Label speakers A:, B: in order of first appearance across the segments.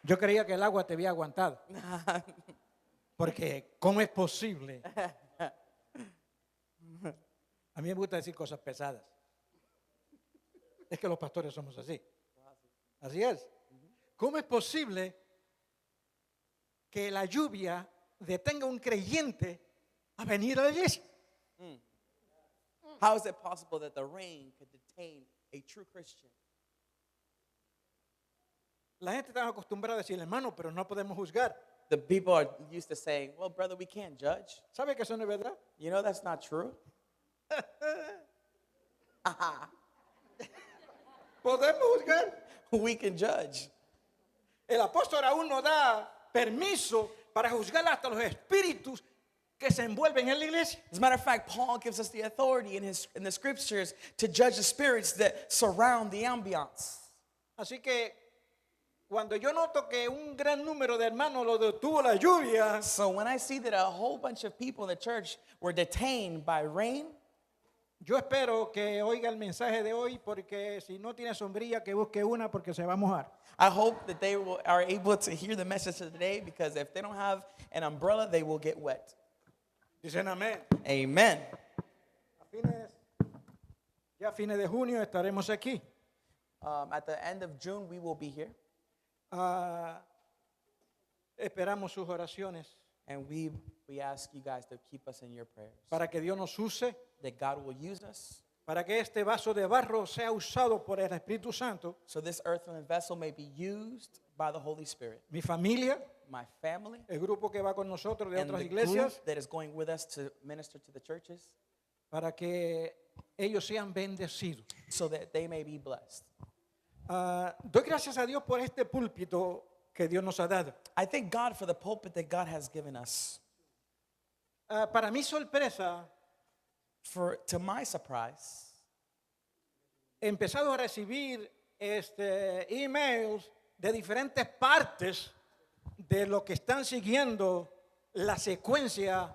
A: Yo creía que el agua te había aguantado. Porque, ¿cómo es posible? A mí me gusta decir cosas pesadas. Es que los pastores somos así. Así es. ¿Cómo es posible que la lluvia detenga a un creyente a venir a la iglesia?
B: How is it possible that the rain could detain a true Christian?
A: La gente está acostumbrada a decir, hermano, pero no podemos juzgar.
B: The people are used to saying, well, brother, we can't judge.
A: ¿Sabe que eso no es verdad?
B: You know that's not true.
A: Podemos juzgar.
B: We can judge.
A: El apóstol aún no da permiso para juzgar hasta los espíritus que se envuelven en la iglesia.
B: As a matter of fact, Paul gives us the authority in the scriptures to judge the spirits that surround the ambiance.
A: Así que cuando yo noto que un gran número de hermanos lo detuvo la lluvia,
B: So when I see that a whole bunch of people in the church were detained by rain,
A: yo espero que oiga el mensaje de hoy, porque si no tiene sombrilla, que busque una porque se va a mojar.
B: I hope that they are able to hear the message of today, because if they don't have an umbrella, they will get wet.
A: Dicen amén.
B: Amen.
A: Ya a fines de junio estaremos aquí.
B: At the end of June, we will be here.
A: Esperamos sus oraciones
B: And we ask you guys to keep us in your prayers.
A: para que Dios nos use,
B: That God will use us,
A: para que este vaso de barro sea usado por el Espíritu Santo,
B: so this earthen vessel may be used by the Holy Spirit.
A: mi familia,
B: My family,
A: el grupo que va con nosotros de
B: and
A: otras
B: the
A: iglesias,
B: group that is going with us to minister to the churches,
A: para que ellos sean bendecidos.
B: so that they may be blessed.
A: Doy gracias a Dios por este púlpito que Dios nos ha dado.
B: I thank God for the pulpit that God has given us.
A: Para mi sorpresa,
B: To my surprise,
A: he empezado a recibir emails de diferentes partes de lo que están siguiendo la secuencia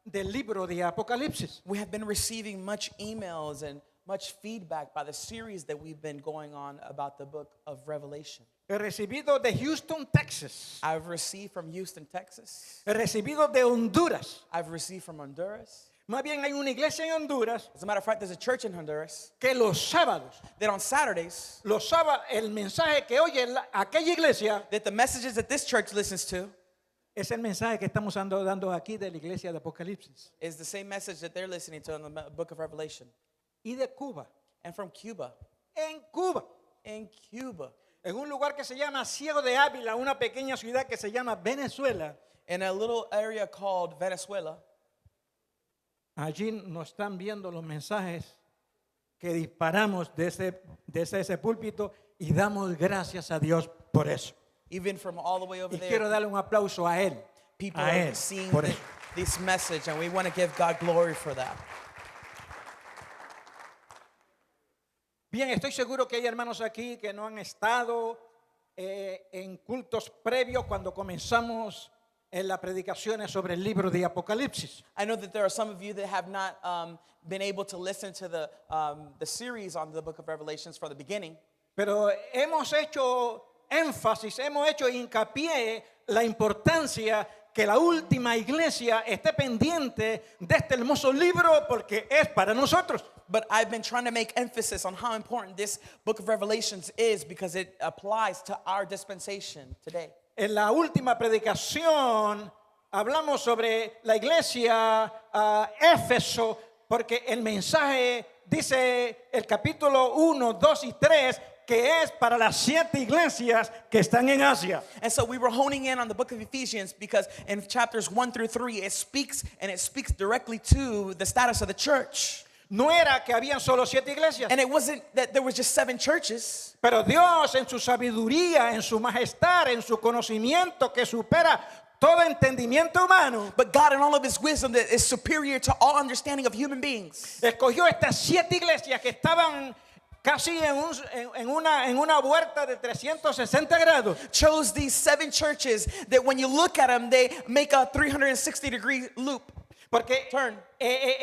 A: del libro de Apocalipsis.
B: we have been receiving much emails and much feedback by the series that we've been going on about the book of Revelation.
A: He recibido de Houston, Texas.
B: I've received from Houston, Texas.
A: He recibido de Honduras.
B: I've received from Honduras.
A: Más bien hay una iglesia en Honduras
B: As a matter of fact, there's a church in Honduras
A: que los sábados,
B: that on Saturdays,
A: el mensaje que oye aquella iglesia
B: that the messages that this church listens to
A: es el mensaje que estamos dando aquí de la iglesia de Apocalipsis.
B: is the same message that they're listening to in the book of Revelation.
A: Y de Cuba.
B: And from Cuba.
A: En Cuba.
B: In Cuba.
A: En un lugar que se llama Ciego de Ávila, una pequeña ciudad que se llama Venezuela.
B: In a little area called Venezuela.
A: Allí nos están viendo los mensajes que disparamos de ese púlpito, y damos gracias a Dios por eso.
B: Even from all the way over
A: Y
B: there,
A: quiero darle un aplauso a él.
B: people
A: A
B: are
A: él,
B: seeing
A: por eso.
B: this message, and we want to give God glory for that.
A: Bien, estoy seguro que hay hermanos aquí que no han estado en cultos previos cuando comenzamos en las predicaciones sobre el libro de Apocalipsis.
B: I know that there are some of you that have not been able to listen to the series on the book of Revelations from the beginning.
A: Pero hemos hecho énfasis, hemos hecho hincapié la importancia que la última iglesia esté pendiente de este hermoso libro, porque es para nosotros.
B: But I've been trying to make emphasis on how important this book of Revelations is, because it applies to our dispensation today.
A: En la última predicación hablamos sobre la iglesia Éfeso, porque el mensaje dice el capítulo 1, 2 y 3 que es para las 7 iglesias que están en Asia.
B: And so we were honing in on the book of Ephesians, because in chapters 1 through 3 it speaks directly to the status of the church.
A: No era que habían solo 7 iglesias,
B: And it wasn't that there was just 7 churches.
A: pero Dios en su sabiduría, en su majestad, en su conocimiento que supera todo entendimiento humano,
B: But God, in all of His wisdom that is superior to all understanding of human beings,
A: escogió estas 7 iglesias que estaban casi en una vuelta de 360 grados.
B: chose these 7 churches that when you look at them, they make a 360-degree loop.
A: Porque
B: Turn.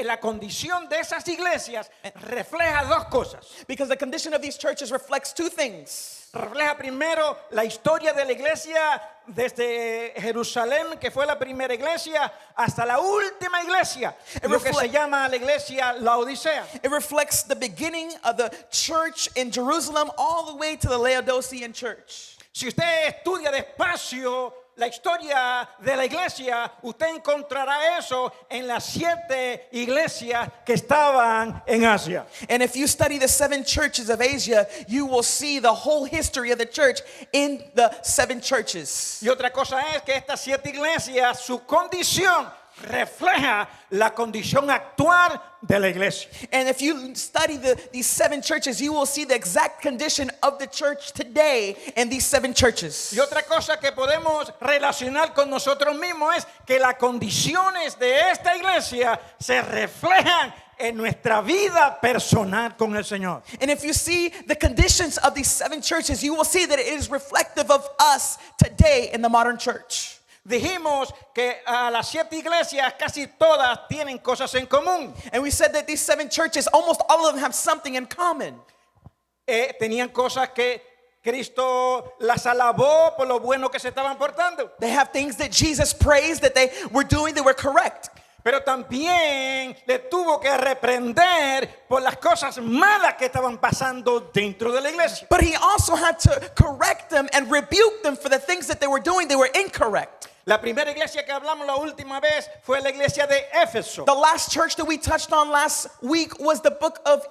A: La condición de esas iglesias refleja 2 cosas.
B: Because the condition of these churches reflects 2 things.
A: refleja primero la historia de la iglesia desde Jerusalén, que fue la primera iglesia, hasta la última iglesia, lo que se llama la iglesia Laodicea.
B: It reflects the beginning of the church in Jerusalem all the way to the Laodicean church.
A: Si usted estudia despacio la historia de la iglesia, usted encontrará eso en las 7 iglesias que estaban en Asia.
B: And if you study the 7 churches of Asia, you will see the whole history of the church in the 7 churches.
A: Y otra cosa es que estas 7 iglesias, su condición refleja la condición actual de la iglesia.
B: And if you study these 7 churches, you will see the exact condition of the church today in these 7 churches.
A: Y otra cosa que podemos relacionar con nosotros mismos es que las condiciones de esta iglesia se reflejan en nuestra vida personal con el Señor.
B: And if you see the conditions of these 7 churches, you will see that it is reflective of us today in the modern church.
A: Dijimos que a las 7 iglesias casi todas tienen cosas en común.
B: And we said that these 7 churches, almost all of them have something in common.
A: Tenían cosas que Cristo las alabó por lo bueno que se estaban portando.
B: They have things that Jesus praised that they were doing that were correct.
A: Pero también le tuvo que reprender por las cosas malas que estaban pasando dentro de la iglesia.
B: But he also had to correct them and rebuke them for the things that they were doing. They were incorrect.
A: La primera iglesia que hablamos la última vez fue la iglesia de Éfeso.
B: The last church that we touched on last week was the book of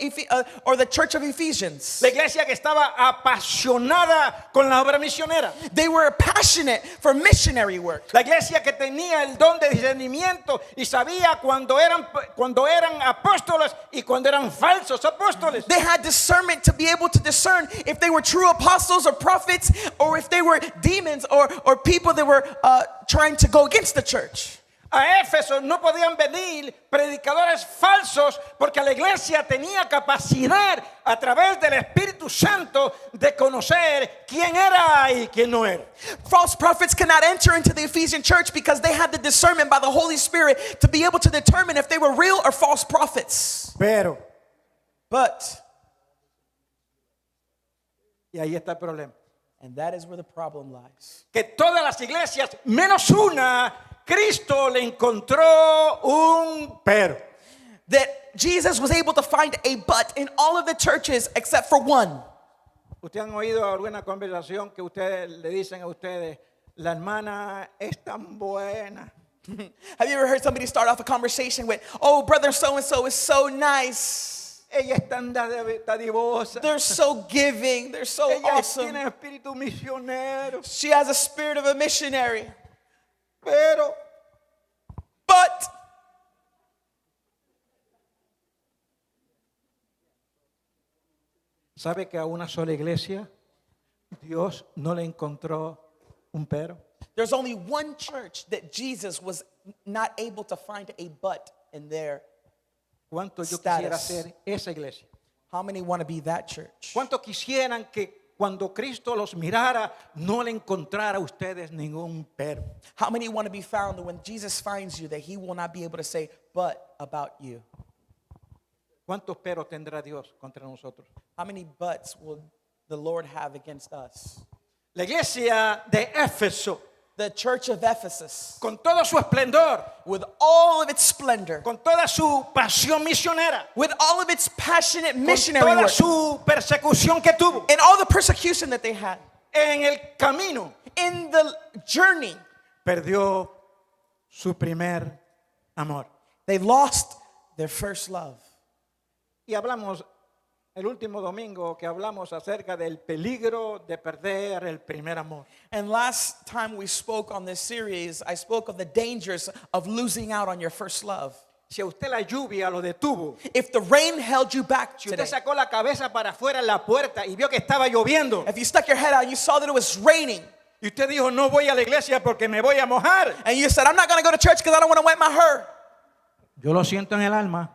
B: or the church of Ephesians.
A: La iglesia que estaba apasionada con la obra misionera.
B: They were passionate for missionary work.
A: La iglesia que tenía el don de discernimiento y sabía cuando eran apóstoles y cuando eran falsos apóstoles.
B: They had discernment to be able to discern if they were true apostles or prophets or if they were demons or people that were trying to go against the church.
A: A Éfeso no podían venir predicadores falsos porque la iglesia tenía capacidad a través del Espíritu Santo de conocer quién era y quién no era.
B: False prophets cannot enter into the Ephesian church because they had the discernment by the Holy Spirit to be able to determine if they were real or false prophets.
A: But, y ahí está el problema.
B: And that is where the problem lies.
A: Que todas las iglesias, menos una, Cristo le encontró un pero.
B: That Jesus was able to find a but in all of the churches except for one.
A: ¿Ustedes han oído alguna conversación que ustedes le dicen a ustedes, la hermana es tan buena?
B: Have you ever heard somebody start off a conversation with, oh, brother so-and-so is so nice.
A: Ella es tan dadivosa.
B: They're so giving. They're so
A: Ella
B: awesome.
A: tiene espíritu misionero.
B: She has a spirit of a missionary.
A: But ¿sabe que a una sola iglesia Dios no le encontró un pero?
B: There's only one church that Jesus was not able to find a but in their
A: ¿Cuánto yo quisiera
B: status.
A: ser esa iglesia?
B: How many want to be that church?
A: ¿Cuánto quisieran que cuando Cristo los mirara no le encontrara a ustedes ningún pero?
B: How many want to be found that when Jesus finds you that he will not be able to say but about you?
A: ¿Cuántos peros tendrá Dios contra nosotros?
B: How many buts will the Lord have against us?
A: La iglesia de Éfeso,
B: The church of Ephesus,
A: con todo su esplendor,
B: with all of its splendor,
A: con toda su pasión misionera,
B: with all of its passionate
A: con
B: missionary
A: toda
B: work,
A: su persecución que tuvo
B: and all the persecution that they had,
A: en el camino,
B: in the journey,
A: perdió su primer amor.
B: they lost their first love.
A: Y hablamos el último domingo que hablamos acerca del peligro de perder el primer amor.
B: And last time we spoke on this series, I spoke of the dangers of losing out on your first love.
A: Si a usted la lluvia lo detuvo,
B: If the rain held you back
A: si
B: today,
A: usted sacó la cabeza para afuera en la puerta y vio que estaba lloviendo,
B: if you stuck your head out and you saw that it was raining,
A: y usted dijo, no voy a la iglesia porque me voy a mojar.
B: and you said, I'm not going to go to church because I don't want to wet my hair,
A: Yo lo siento en el alma,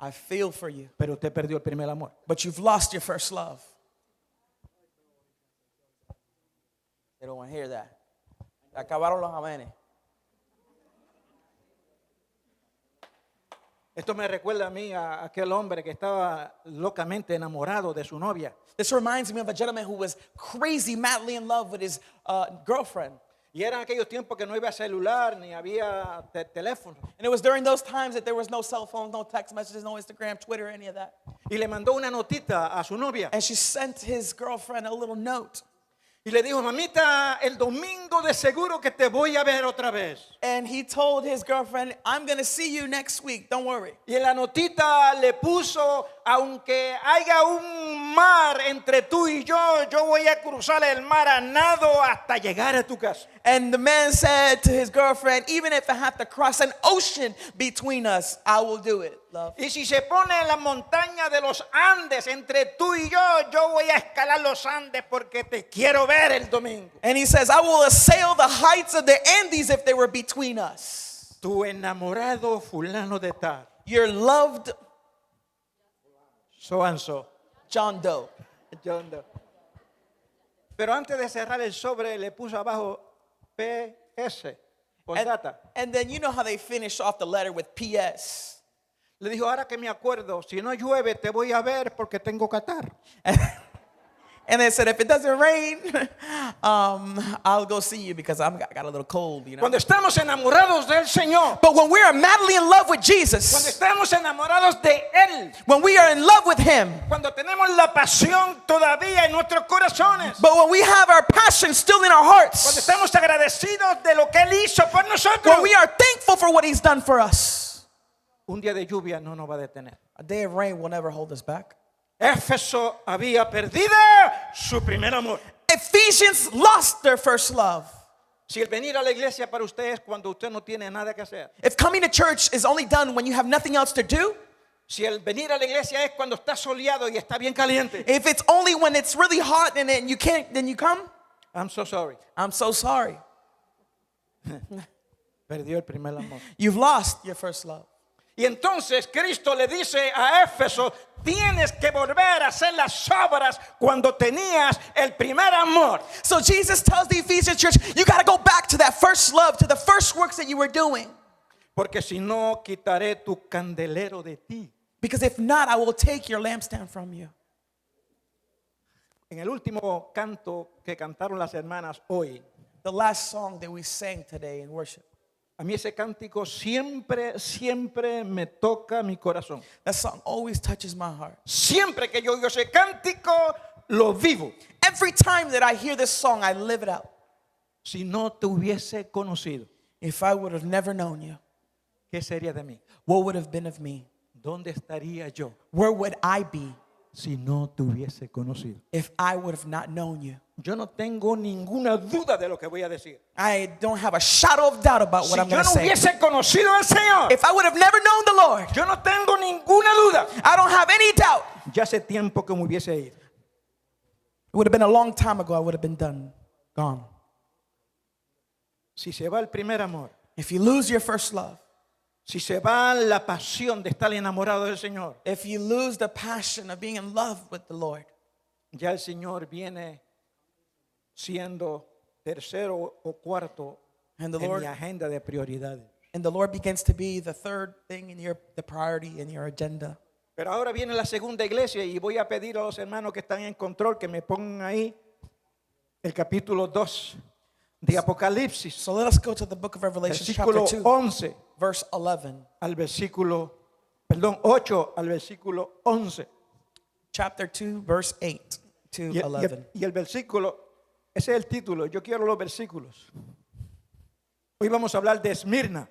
B: I feel for you,
A: pero usted perdió el primer amor.
B: but you've lost your first love. They don't want to hear that. Acabaron los amenes.
A: Esto me recuerda a mí a aquel hombre que estaba locamente enamorado de su novia.
B: This reminds me of a gentleman who was crazy, madly in love with his girlfriend.
A: Y eran aquellos tiempos que no había celular ni había teléfono.
B: And it was during those times that there was no cell phones, no text messages, no Instagram, Twitter, any of that.
A: Y le mandó una notita a su novia.
B: And she sent his girlfriend a little note.
A: Y le dijo, mamita, el domingo de seguro que te voy a ver otra vez.
B: And he told his girlfriend, I'm going to see you next week, don't worry.
A: Y en la notita le puso, aunque haya un mar entre tú y yo voy a cruzar el mar a nado hasta llegar a tu casa.
B: And the man said to his girlfriend, even if I have to cross an ocean between us, I will do it, love.
A: Y si se pone en la montaña de los Andes entre tú y yo voy a escalar los Andes porque te quiero ver el domingo.
B: And he says, I will assail the heights of the Andes if they were between us.
A: Tu enamorado fulano de tal.
B: Your loved
A: So and so.
B: John Doe.
A: John Doe. Pero antes de cerrar el sobre le puso abajo PS. Postdata.
B: And then you know how they finish off the letter with PS.
A: Le dijo, ahora que me acuerdo, si no llueve te voy a ver porque tengo catarro.
B: And they said, if it doesn't rain, I'll go see you because I got a little cold, you know.
A: Cuando estamos enamorados del Señor,
B: But when we are madly in love with
A: cuando
B: Jesus,
A: estamos enamorados de Él,
B: when we are in love with Him,
A: cuando tenemos la pasión todavía en nuestros corazones,
B: but when we have our passion still in our
A: cuando
B: hearts,
A: estamos agradecidos de lo que Él hizo por nosotros,
B: when we are thankful for what He's done for us,
A: un día de lluvia no nos va a detener.
B: a day of rain will never hold us back.
A: Éfeso había perdido su primer amor.
B: Ephesians lost their first love.
A: Si el venir a la iglesia para usted es cuando usted no tiene nada que hacer.
B: If coming to church is only done when you have nothing else to do,
A: Si el venir a la iglesia es cuando está soleado y está bien caliente.
B: if it's only when it's really hot and then you can't, then you come,
A: I'm so sorry.
B: I'm so sorry.
A: Perdió el primer amor.
B: You've lost your first love.
A: Y entonces Cristo le dice a Éfeso, tienes que volver a hacer las obras cuando tenías el primer amor.
B: So Jesus tells the Ephesian church, you got to go back to that first love, to the first works that you were doing.
A: Porque si no, quitaré tu candelero de ti.
B: Because if not, I will take your lampstand from you.
A: En el último canto que cantaron las hermanas hoy,
B: The last song that we sang today in worship,
A: a mí ese cántico siempre me toca mi corazón.
B: that song always touches my heart.
A: Siempre que yo oigo ese cántico, lo vivo.
B: Every time that I hear this song, I live it out.
A: Si no te hubiese conocido,
B: If I would have never known you,
A: ¿qué sería de mí?
B: what would have been of me?
A: ¿Dónde estaría yo
B: Where would I be
A: si no te hubiese conocido?
B: if I would have not known you?
A: Yo no tengo ninguna duda de lo que voy a decir.
B: I don't have a shadow of doubt about what
A: Si
B: I'm
A: yo
B: going to
A: no
B: say.
A: hubiese conocido al Señor,
B: If I would have never known the Lord,
A: yo no tengo ninguna duda.
B: I don't have any doubt.
A: Ya hace tiempo que me hubiese ido.
B: It would have been a long time ago, I would have been gone.
A: Si se va el primer amor,
B: If you lose your first love,
A: si se va la pasión de estar enamorado del Señor,
B: if you lose the passion of being in love with the Lord,
A: ya el Señor viene siendo tercero o cuarto
B: and the
A: en
B: Lord
A: mi agenda de prioridades.
B: begins to be the third thing in the priority in your agenda.
A: Pero ahora viene la segunda iglesia y voy a pedir a los hermanos que están en control que me pongan ahí el capítulo 2 de Apocalipsis,
B: So let us go to the book of Revelation,
A: versículo
B: chapter 2,
A: 11
B: verse 11.
A: al versículo, 8 al versículo 11.
B: Chapter 2, verse 8 to
A: Y
B: 11.
A: el versículo, ese es el título, yo quiero los versículos. Hoy vamos a hablar de Esmirna,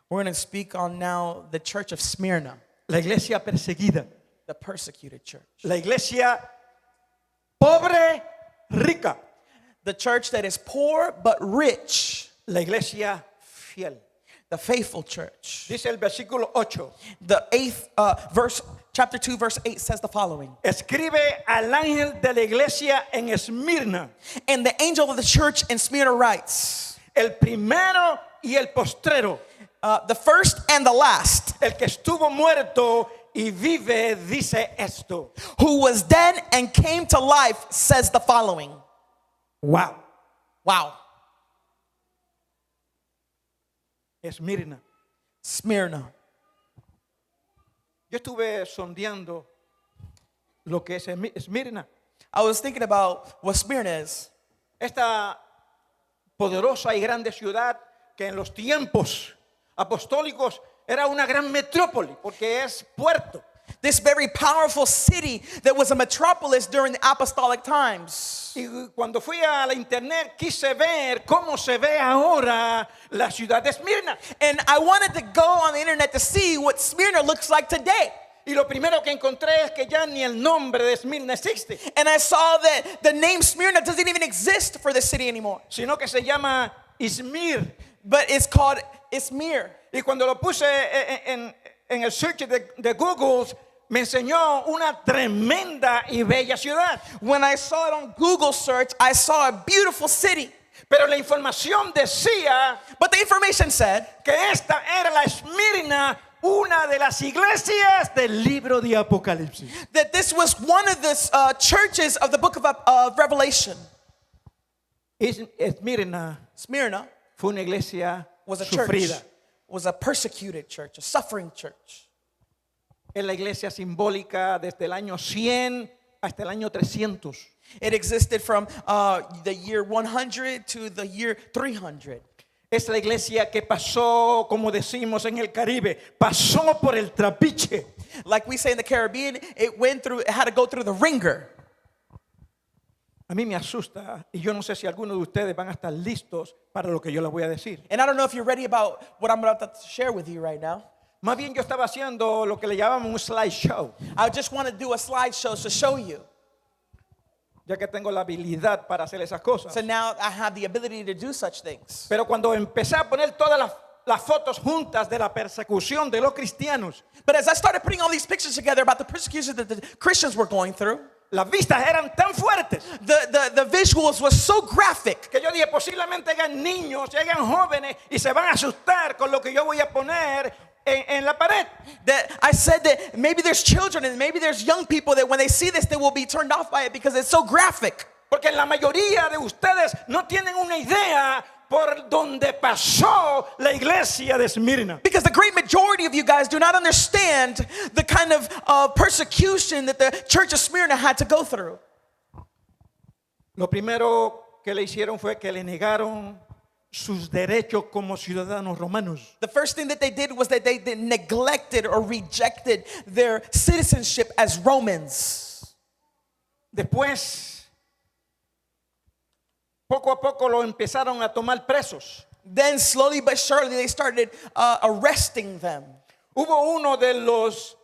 B: We're going to speak on now the church of Smyrna,
A: la iglesia perseguida,
B: the persecuted church.
A: la iglesia pobre, rica,
B: The church that is poor but rich,
A: la iglesia fiel.
B: the faithful church.
A: Dice el versículo 8.
B: The 8th verse, chapter 2, verse 8 says the following.
A: Escribe al ángel de la iglesia en Esmirna,
B: And the angel of the church in Smyrna writes,
A: el primero y el postrero,
B: the first and the last,
A: el que estuvo muerto y vive, dice esto.
B: who was dead and came to life, says the following.
A: Wow.
B: Wow.
A: Esmirna.
B: Smyrna.
A: Yo estuve sondeando lo que es Esmirna.
B: I was thinking about what Smyrna is.
A: Esta poderosa y grande ciudad que en los tiempos apostólicos era una gran metrópoli porque es puerto.
B: This very powerful city that was a metropolis during the apostolic times.
A: Y cuando fui a la internet quise ver cómo se ve ahora la ciudad de Esmirna.
B: And I wanted to go on the internet to see what Smyrna looks like today.
A: Y lo primero que encontré es que ya ni el nombre de Esmirna existe,
B: And I saw that the name Smyrna doesn't even exist for the city anymore.
A: sino que se llama Izmir.
B: But it's called Izmir.
A: Y cuando lo puse en el search de Google, me enseñó una tremenda y bella ciudad.
B: When I saw it on Google search, I saw a beautiful city.
A: Pero la información decía
B: But the information said
A: que esta era la Esmirna, una de las iglesias del libro de Apocalipsis.
B: that this was one of the churches of the book of Revelation.
A: Esmirna
B: Smyrna
A: fue una iglesia
B: was a church,
A: sufrida.
B: was a persecuted church, a suffering church.
A: Es la iglesia simbólica desde el año 100 hasta el año 300.
B: It existed from the year 100 to the year 300.
A: Es la iglesia que pasó, como decimos en el Caribe, pasó por el trapiche.
B: Like we say in the Caribbean, it had to go through the ringer.
A: A mí me asusta y yo no sé si algunos de ustedes van a estar listos para lo que yo les voy a decir.
B: And I don't know if you're ready about what I'm about to share with you right now.
A: Más bien yo estaba haciendo lo que le llamamos un slideshow,
B: I just want to do a slideshow to show you.
A: ya que tengo la habilidad para hacer esas cosas.
B: So now I have the ability to do such things.
A: Pero cuando empecé a poner todas las fotos juntas de la persecución de los cristianos,
B: But as I started putting all these pictures together about the persecution that the Christians were going through,
A: las vistas eran tan fuertes
B: the visuals were so graphic
A: que yo dije, posiblemente hayan niños, hayan jóvenes y se van a asustar con lo que yo voy a poner en la pared.
B: that I said that maybe there's children and maybe there's young people that when they see this, they will be turned off by it because it's so graphic.
A: Porque la mayoría de ustedes no tienen una idea por donde pasó la iglesia de Esmirna.
B: Because the great majority of you guys do not understand the kind of persecution that the church of Smyrna had to go through.
A: Lo primero que le hicieron fue que le negaron sus derechos como ciudadanos romanos.
B: The first thing that they did was that they neglected or rejected their citizenship as Romans.
A: Después, poco a poco lo empezaron a tomar presos.
B: Then slowly but surely they started arresting them.
A: Hubo uno de los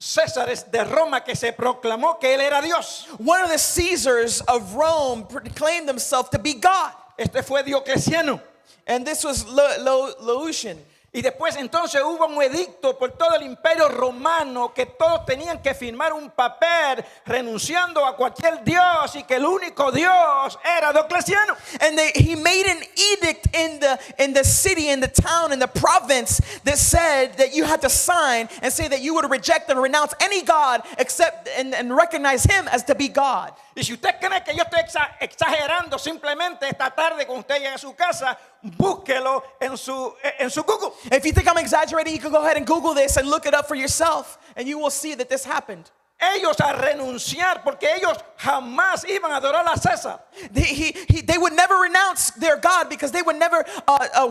A: Césares de Roma que se proclamó que él era Dios.
B: One of the Caesars of Rome proclaimed himself to be God.
A: Este fue Diocleciano.
B: And this was Lucian.
A: Y después entonces hubo un edicto por todo el imperio romano que todos tenían que firmar un papel renunciando a cualquier dios y que el único dios era Diocleciano.
B: And he made an edict in the city, in the town, in the province that said that you had to sign and say that you would reject and renounce any God except and recognize him as to be God.
A: Y si usted cree que yo estoy exagerando, simplemente esta tarde cuando usted llegue a su casa, búsquelo en su Google.
B: If you think I'm exaggerating, you can go ahead and Google this and look it up for yourself, and you will see that this happened.
A: Ellos a renunciar porque ellos jamás iban a adorar a César.
B: They would never renounce their God because they would never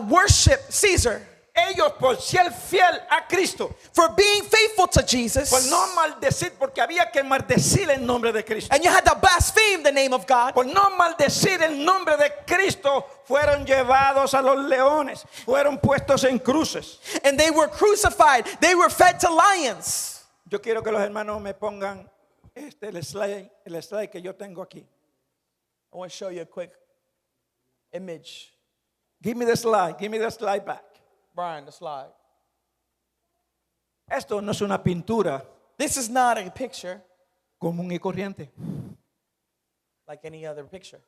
B: worship Caesar.
A: Ellos por ser fiel a Cristo,
B: For being faithful to Jesus,
A: por no maldecir, porque había que maldecir el nombre de Cristo.
B: and you had to blaspheme the name of God.
A: Por no maldecir el nombre de Cristo, fueron llevados a los leones, fueron puestos en cruces.
B: And they were crucified. They were fed to lions.
A: Yo quiero que los hermanos me pongan el slide que yo tengo aquí.
B: I want to show you a quick image.
A: Give me the slide back.
B: Brian, the slide.
A: Esto no es una pintura
B: This is not a picture
A: común y corriente.
B: like any other picture.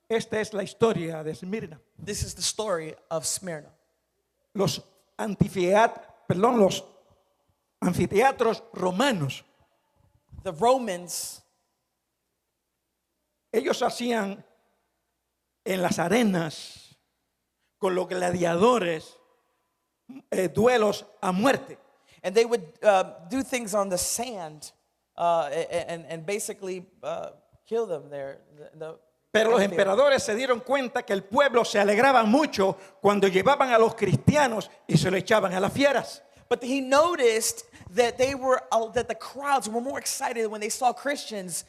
A: Esta es la historia de Esmirna.
B: This is the story of Smyrna.
A: Los anfiteatros romanos,
B: The Romans,
A: ellos hacían en las arenas con los gladiadores duelos a muerte.
B: And they would do things on the sand and basically kill them there.
A: Pero los emperadores se dieron cuenta que el pueblo se alegraba mucho cuando llevaban a los cristianos y se lo echaban a las fieras.
B: But he noticed that that the crowds were more excited when they saw Christians'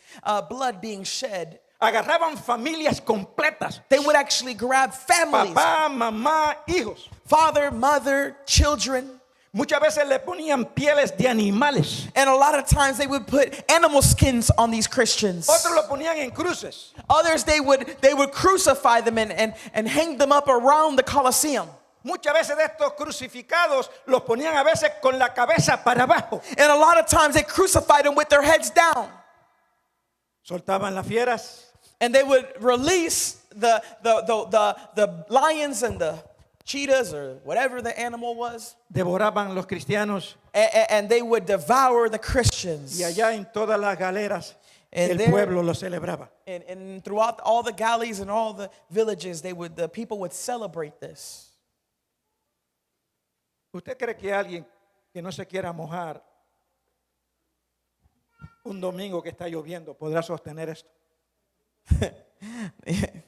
B: blood being shed.
A: Agarraban familias completas.
B: They would actually grab families,
A: Papá, mamá, hijos.
B: father, mother, children.
A: Muchas veces le ponían pieles de animales.
B: And a lot of times they would put animal skins on these Christians.
A: Otros lo ponían en cruces.
B: Others, they would crucify them and hang them up around the Colosseum.
A: Muchas veces de estos crucificados los ponían a veces con la cabeza para abajo.
B: And a lot of times they crucified them with their heads down.
A: Soltaban las fieras.
B: And they would release the lions and the cheetahs or whatever the animal was.
A: Devoraban los cristianos.
B: And they would devour the Christians.
A: Y allá en todas las galeras
B: And
A: el
B: there-
A: pueblo lo celebraba.
B: And throughout all the galleys and all the villages, the people would celebrate this.
A: ¿Usted cree que alguien que no se quiera mojar un domingo que está lloviendo podrá sostener esto?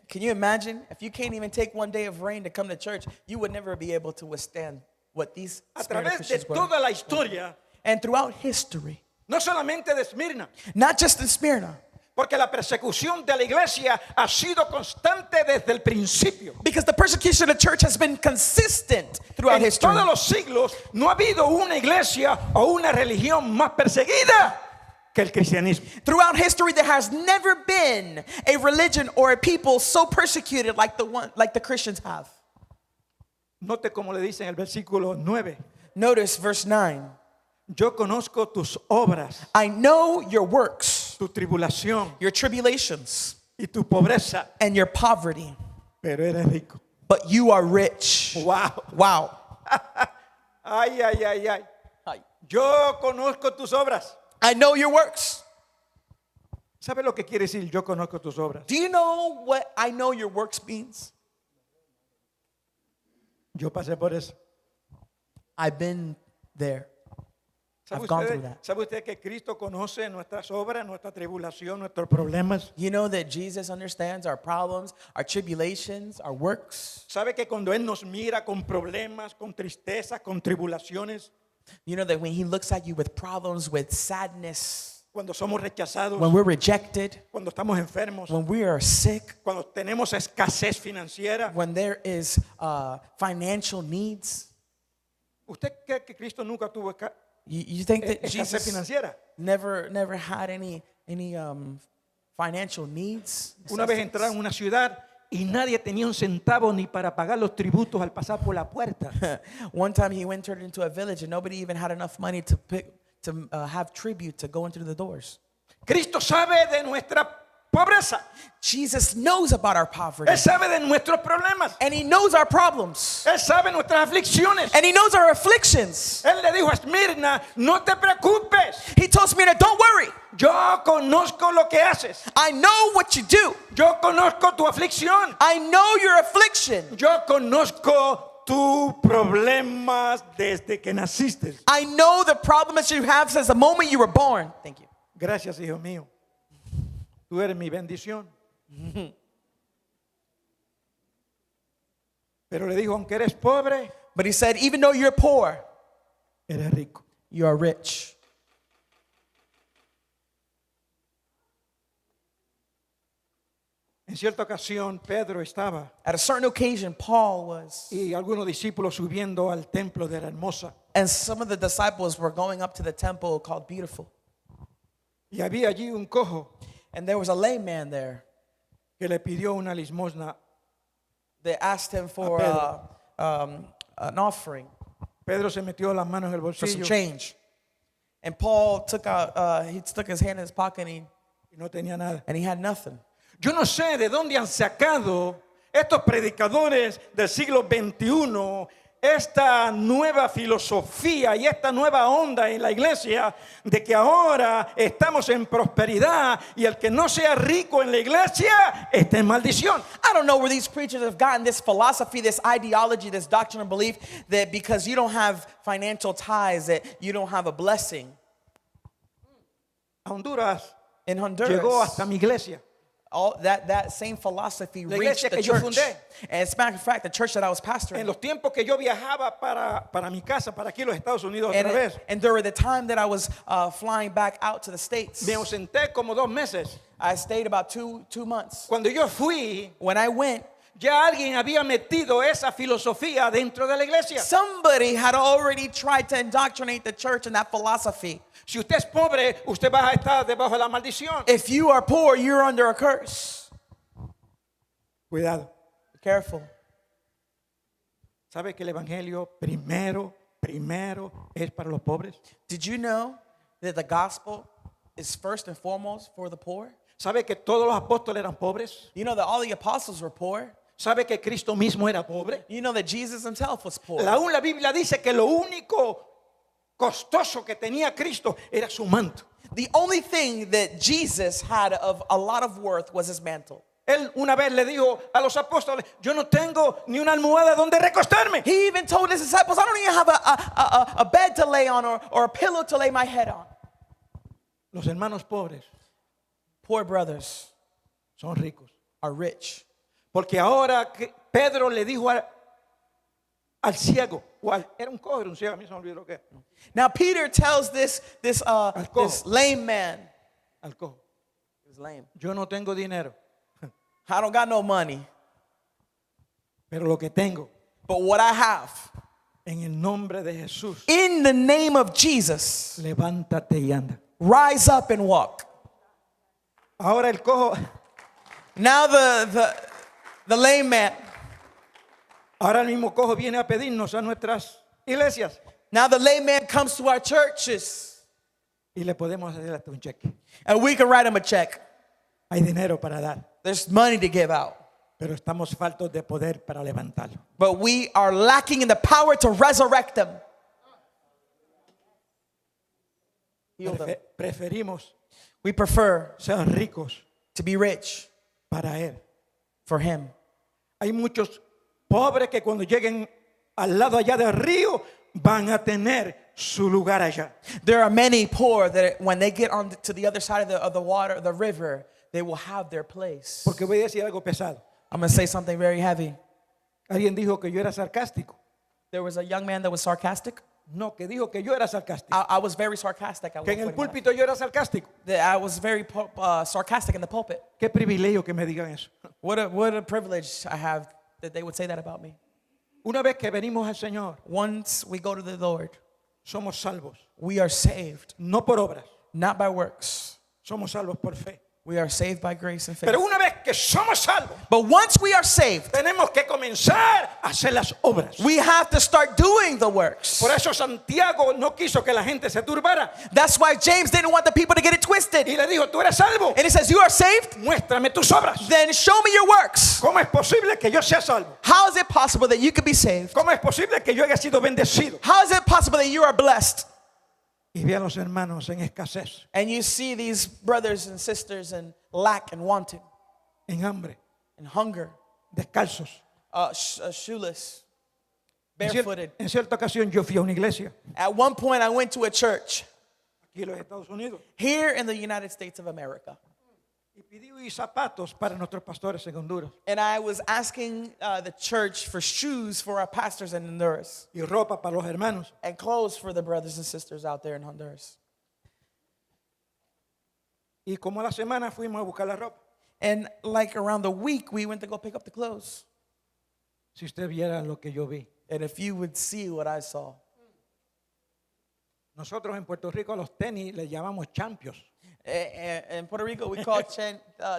B: Can you imagine? If you can't even take one day of rain to come to church, you would never be able to withstand what these
A: A
B: Smyrna
A: través de
B: Christians were.
A: toda la historia,
B: And throughout history,
A: no solamente de Esmirna,
B: not just in Smyrna,
A: porque la persecución de la iglesia ha sido constante desde el principio.
B: because the persecution of the church has been consistent throughout
A: En
B: history.
A: todos los siglos no ha habido una iglesia o una religión más perseguida que el cristianismo.
B: Throughout history, there has never been a religion or a people so persecuted like the Christians have.
A: Note como le dice en el versículo 9.
B: Notice verse 9.
A: Yo conozco tus obras,
B: I know your works,
A: tu tribulación
B: your tribulations,
A: y tu pobreza,
B: and your poverty,
A: pero eres rico.
B: but you are rich.
A: Wow.
B: Wow.
A: Ay, ay, ay, ay. Yo conozco tus obras.
B: I know your works.
A: ¿Sabe lo que quiere decir yo conozco tus obras?
B: Do you know what I know your works means?
A: Yo pasé por eso.
B: I've been there.
A: ¿Sabe
B: I've gone through
A: usted,
B: that.
A: ¿Sabe usted que Cristo conoce nuestras obras, nuestra tribulación, nuestros problemas?
B: You know that Jesus understands our problems, our tribulations, our works.
A: ¿Sabe que cuando Él nos mira con problemas, con tristezas, con tribulaciones,
B: You know that when he looks at you with problems, with sadness,
A: cuando somos rechazados,
B: when we're rejected,
A: cuando estamos enfermos,
B: when we are sick,
A: cuando tenemos escasez financiera?
B: when there is financial needs,
A: ¿Usted cree que Cristo nunca tuvo
B: you think that
A: escasez
B: Jesus
A: financiera?
B: never had any financial needs?
A: Una vez entraron en una ciudad y nadie tenía un centavo ni para pagar los tributos al pasar por la puerta.
B: One time he entered into a village and nobody even had enough money to have tribute to go into the doors.
A: Cristo sabe de nuestra pobreza.
B: Jesus knows about our poverty
A: Él sabe de nuestros problemas.
B: and he knows our problems
A: Él sabe nuestras aflicciones.
B: and he knows our afflictions.
A: Él le dijo a Esmirna, no te preocupes.
B: He tells me, don't worry,
A: Yo conozco lo que haces.
B: I know what you do.
A: Yo conozco tu aflicción.
B: I know your affliction.
A: Yo conozco tus problemas desde que naciste.
B: I know the problem that you have since the moment you were born. Thank you.
A: Gracias, hijo mío. Tú eres mi bendición. Pero le dijo, aunque eres pobre,
B: But he said, even though you're poor,
A: eres rico.
B: you are rich.
A: En cierta ocasión, Pedro estaba
B: At a certain occasion, Paul was,
A: y algunos discípulos subiendo al templo de la Hermosa.
B: and some of the disciples were going up to the temple called Beautiful.
A: Y había allí un cojo
B: And there was a layman there.
A: que le pidió una limosna.
B: They asked him for
A: Pedro.
B: an offering
A: Pedro se metió las manos en el
B: for some
A: bolsillo
B: change. And Paul he stuck his hand in his pocket
A: y no tenía nada.
B: and he had nothing.
A: Yo no sé de dónde han sacado estos predicadores del siglo XXI esta nueva filosofía y esta nueva onda en la iglesia de que ahora estamos en prosperidad y el que no sea rico en la iglesia está en maldición.
B: I don't know where these preachers have gotten this philosophy, this ideology, this doctrine of belief that because you don't have financial ties that you don't have a blessing.
A: Honduras
B: In Honduras,
A: llegó hasta mi iglesia.
B: all that same philosophy
A: La
B: reached
A: iglesia
B: the
A: que yo
B: church.
A: fundé.
B: And as a matter of fact, the church that I was
A: En
B: pastoring.
A: los tiempos que yo viajaba para mi casa, para aquí los Estados Unidos otra vez,
B: And during the time that I was flying back out to the States,
A: me ausenté como 2 meses.
B: I stayed about two months.
A: Cuando yo fui,
B: When I went,
A: ya alguien había metido esa filosofía dentro de la iglesia.
B: somebody had already tried to indoctrinate the church in that philosophy.
A: Si usted es pobre, usted va a estar debajo de la maldición.
B: If you are poor, you're under a curse.
A: Cuidado.
B: Be careful.
A: ¿Sabe que el evangelio primero es para los pobres?
B: Did you know that the gospel is first and foremost for the poor?
A: ¿Sabe que todos los apóstoles eran pobres?
B: You know that all the apostles were poor?
A: ¿Sabe que Cristo mismo era pobre?
B: You know that Jesus himself was poor?
A: Aún la Biblia dice que lo único costoso que tenía Cristo era su manto.
B: The only thing that Jesus had of a lot of worth was his mantle.
A: Él una vez le dijo a los apóstoles, yo no tengo ni una almohada donde recostarme.
B: He even told his disciples, I don't even have a bed to lay on or a pillow to lay my head on.
A: Los hermanos pobres
B: Poor brothers
A: son ricos.
B: are rich.
A: Porque ahora que Pedro le dijo al ciego, era un cojo, era un ciego, a mí se me olvidó qué,
B: Now Peter tells this
A: cojo.
B: lame man,
A: al cojo,
B: he was lame,
A: yo no tengo dinero,
B: I don't got no money,
A: pero lo que tengo,
B: but what I have,
A: en el nombre de Jesús,
B: in the name of Jesus,
A: levántate y anda.
B: rise up and walk.
A: Ahora el cojo,
B: Now the lame man,
A: ahora el mismo cojo viene a pedirnos a nuestras iglesias
B: now the lame man comes to our churches
A: y le podemos hacer hasta un cheque.
B: and we can write him a check.
A: Hay dinero para dar,
B: There's money to give out.
A: pero estamos faltos de poder para levantarlo.
B: But we are lacking in the power to resurrect them. Heal them.
A: Preferimos
B: We prefer
A: ser ricos
B: to be rich
A: para Él.
B: for him.
A: Hay muchos pobres que cuando lleguen al lado allá del río van a tener su lugar allá.
B: There are many poor that when they get on to the other side of the water, the river, they will have their place.
A: Porque voy a decir algo pesado.
B: I'm going to say something very heavy.
A: Alguien dijo que yo era sarcástico.
B: There was a young man that was sarcastic.
A: No, que dijo que yo era sarcástico.
B: I was very sarcastic. At
A: Que
B: one
A: en el
B: point in my life.
A: púlpito yo era sarcástico.
B: That I was very sarcastic in the pulpit.
A: Qué privilegio que me digan eso.
B: What a privilege I have that they would say that about me.
A: Una vez que venimos al Señor,
B: Once we go to the Lord,
A: somos salvos.
B: we are saved,
A: No por obras,
B: not by works.
A: somos salvos por fe.
B: We are saved by grace and faith.
A: Pero una vez que somos salvos,
B: But once we are saved,
A: tenemos que comenzar a hacer las obras.
B: we have to start doing the works.
A: Por eso Santiago no quiso que la gente se turbara.
B: That's why James didn't want the people to get it twisted.
A: Y le dijo, tú eres salvo,
B: And he says, you are saved?
A: muéstrame tus obras.
B: Then show me your works.
A: ¿Cómo es posible que yo sea salvo?
B: How is it possible that you could be saved?
A: ¿Cómo es posible que yo haya sido bendecido?
B: How is it possible that you are blessed?
A: Y ve a los hermanos en escasez,
B: And you see these brothers and sisters in lack and wanting
A: en hambre,
B: and hunger,
A: descalzos.
B: shoeless,
A: En
B: barefooted.
A: en cierta ocasión yo fui a una iglesia
B: At one point, I went to a church
A: aquí en los Estados Unidos
B: here in the United States of America.
A: y pedí zapatos para nuestros pastores en Honduras
B: And I was asking the church for shoes for our pastors in Honduras
A: y ropa para los hermanos.
B: and clothes for the brothers and sisters out there in Honduras.
A: Y como a la semana fuimos a buscar la ropa.
B: And like around the week, we went to go pick up the clothes.
A: Si usted viera lo que yo vi.
B: And if you would see what I saw.
A: Nosotros en Puerto Rico a los tenis les llamamos champions.
B: In Puerto Rico, we call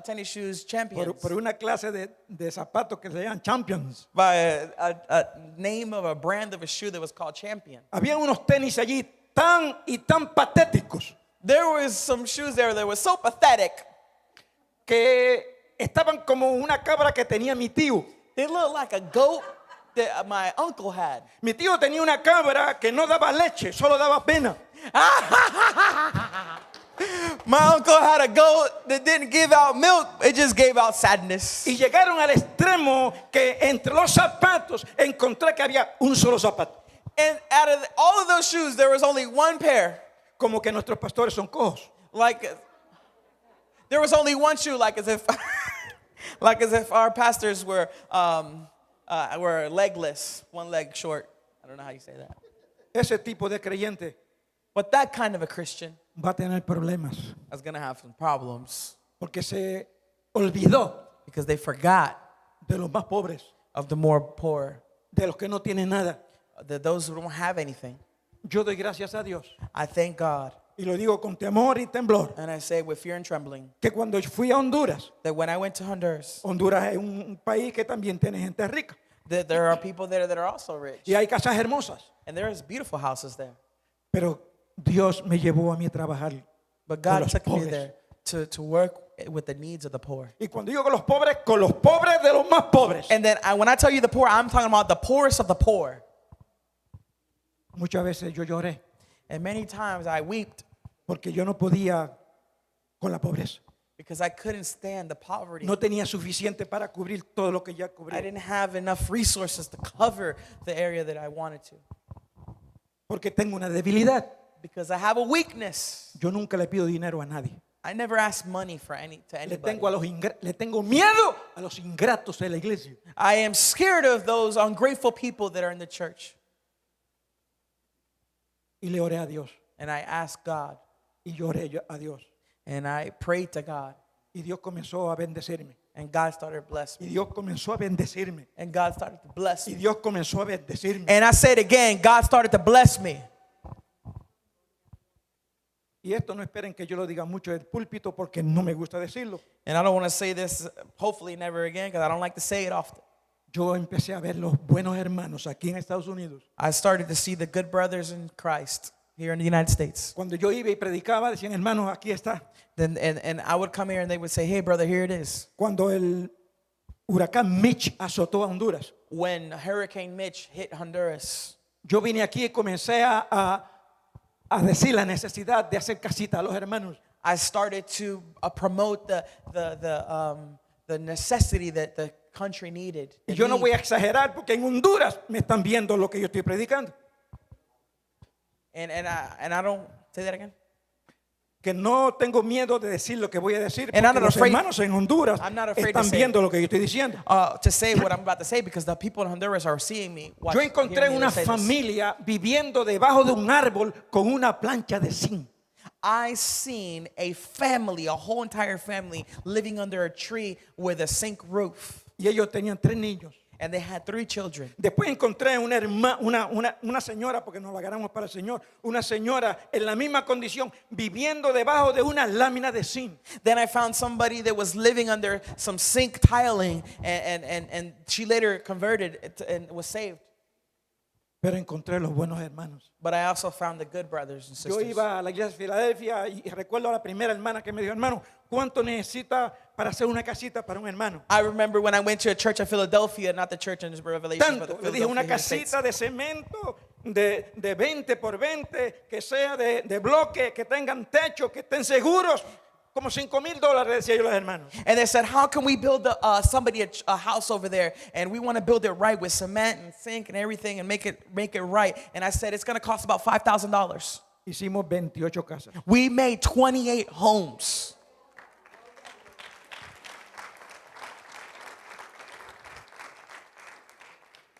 B: tennis shoes champions
A: Por una clase de zapatos que se llaman champions.
B: by a name of a brand of a shoe that was called Champion.
A: Había unos tenis allí tan y tan patéticos
B: There was some shoes there that were so pathetic.
A: que estaban como una cabra que tenía mi tío.
B: They looked like a goat that my uncle had.
A: Mi tío tenía una cabra que no daba leche, solo daba pena.
B: My uncle had a goat that didn't give out milk, it just gave out sadness.
A: Y llegaron al extremo que entre los zapatos encontré que había un solo zapato.
B: And out of all of those shoes, there was only one pair.
A: Como que nuestros pastores son cojos.
B: Like, there was only one shoe, like as if, like as if our pastors were legless, one leg short. I don't know how you say that.
A: Ese tipo de creyente
B: But that kind of a Christian
A: va a tener problemas
B: is going to have some problems
A: porque se olvidó
B: because they forgot
A: de los más pobres,
B: of the more poor,
A: de los que no tienen nada.
B: those who don't have anything.
A: Yo doy gracias a Dios
B: I thank God,
A: y lo digo con temor y temblor
B: and I say with fear and trembling,
A: que cuando fui a Honduras,
B: that when I went to Honduras,
A: Honduras es un país que también tiene gente rica
B: that there are people there that are also rich.
A: y hay casas hermosas,
B: And there's beautiful houses there.
A: pero Dios me llevó a mí a trabajar
B: But
A: con
B: God
A: los
B: took me
A: pobres.
B: there to work with the needs of the poor.
A: Y cuando digo con los pobres de los más pobres.
B: And then when I tell you the poor, I'm talking about the poorest of the poor.
A: Muchas veces yo lloré
B: And many times I wept
A: porque yo no podía con la pobreza.
B: because I couldn't stand the poverty.
A: No tenía suficiente para cubrir todo lo que ya
B: I
A: cubrí.
B: didn't have enough resources to cover the area that I wanted to
A: Porque tengo una debilidad.
B: because I have a weakness.
A: Yo nunca le pido dinero a nadie.
B: I never ask money to
A: Le
B: anybody.
A: tengo miedo a los ingratos de la iglesia.
B: I am scared of those ungrateful people that are in the church.
A: Y le oré a Dios.
B: And I ask God
A: Y lloré a Dios.
B: and I prayed to God.
A: Y Dios comenzó a bendecirme.
B: And God started blessing
A: Y
B: me.
A: Dios comenzó a bendecirme.
B: And God started to bless
A: Y
B: me.
A: Dios comenzó a bendecirme.
B: And I said again, God started to bless me.
A: Y esto no esperen que yo lo diga mucho del púlpito porque no me gusta decirlo.
B: And I don't want to say this, hopefully never again, because I don't like to say it often.
A: Yo empecé a ver los buenos hermanos aquí en Estados Unidos.
B: I started to see the good brothers in Christ here in the United States.
A: Cuando yo iba y predicaba, decían, hermanos, aquí está.
B: Then and I would come here and they would say, hey brother, here it is.
A: Cuando el huracán Mitch azotó a Honduras,
B: When Hurricane Mitch hit Honduras,
A: yo vine aquí y comencé a decir la necesidad de hacer casita a los hermanos.
B: I started to promote the necessity that the country needed.
A: Y yo no voy a exagerar porque en Honduras me están viendo lo que yo estoy predicando.
B: And I don't say that again.
A: Que no tengo miedo de decir lo que voy a decir
B: And I'm
A: porque
B: not
A: los
B: afraid-
A: hermanos en Honduras
B: I'm not afraid to
A: están
B: say
A: viendo lo que yo estoy diciendo.
B: To say what I'm about to say because the people in Honduras are seeing me.
A: Yo encontré
B: hearing me
A: una
B: say this.
A: familia viviendo debajo de un árbol con una plancha de zinc.
B: I seen a family, a whole entire family living under a tree with a zinc roof.
A: Y ellos tenían 3 niños.
B: And they had 3 children.
A: Después encontré una señora, porque nos la agarramos para el Señor, una señora en la misma condición, viviendo debajo de una lámina de zinc.
B: Then I found somebody that was living under some zinc tiling and she later converted and was saved.
A: Pero encontré los buenos hermanos.
B: But I also found the good brothers and
A: Yo
B: sisters.
A: iba a la iglesia de Filadelfia y recuerdo a la primera hermana que me dijo, hermano, ¿cuánto necesita para hacer una casita para un hermano?
B: I remember when I went to a church in Philadelphia, not the church in Revelation, but the
A: Tanto, le dije una
B: Philadelphia States.
A: casita de cemento de 20 por 20, que sea de bloque, que tengan techo, que estén seguros. Como $5,000, decía yo a los hermanos.
B: And they said, how can we build somebody a house over there? And we want to build it right with cement and zinc and everything and make it right. And I said, it's going to cost about $5,000.
A: Hicimos 28 casas.
B: We made 28 homes.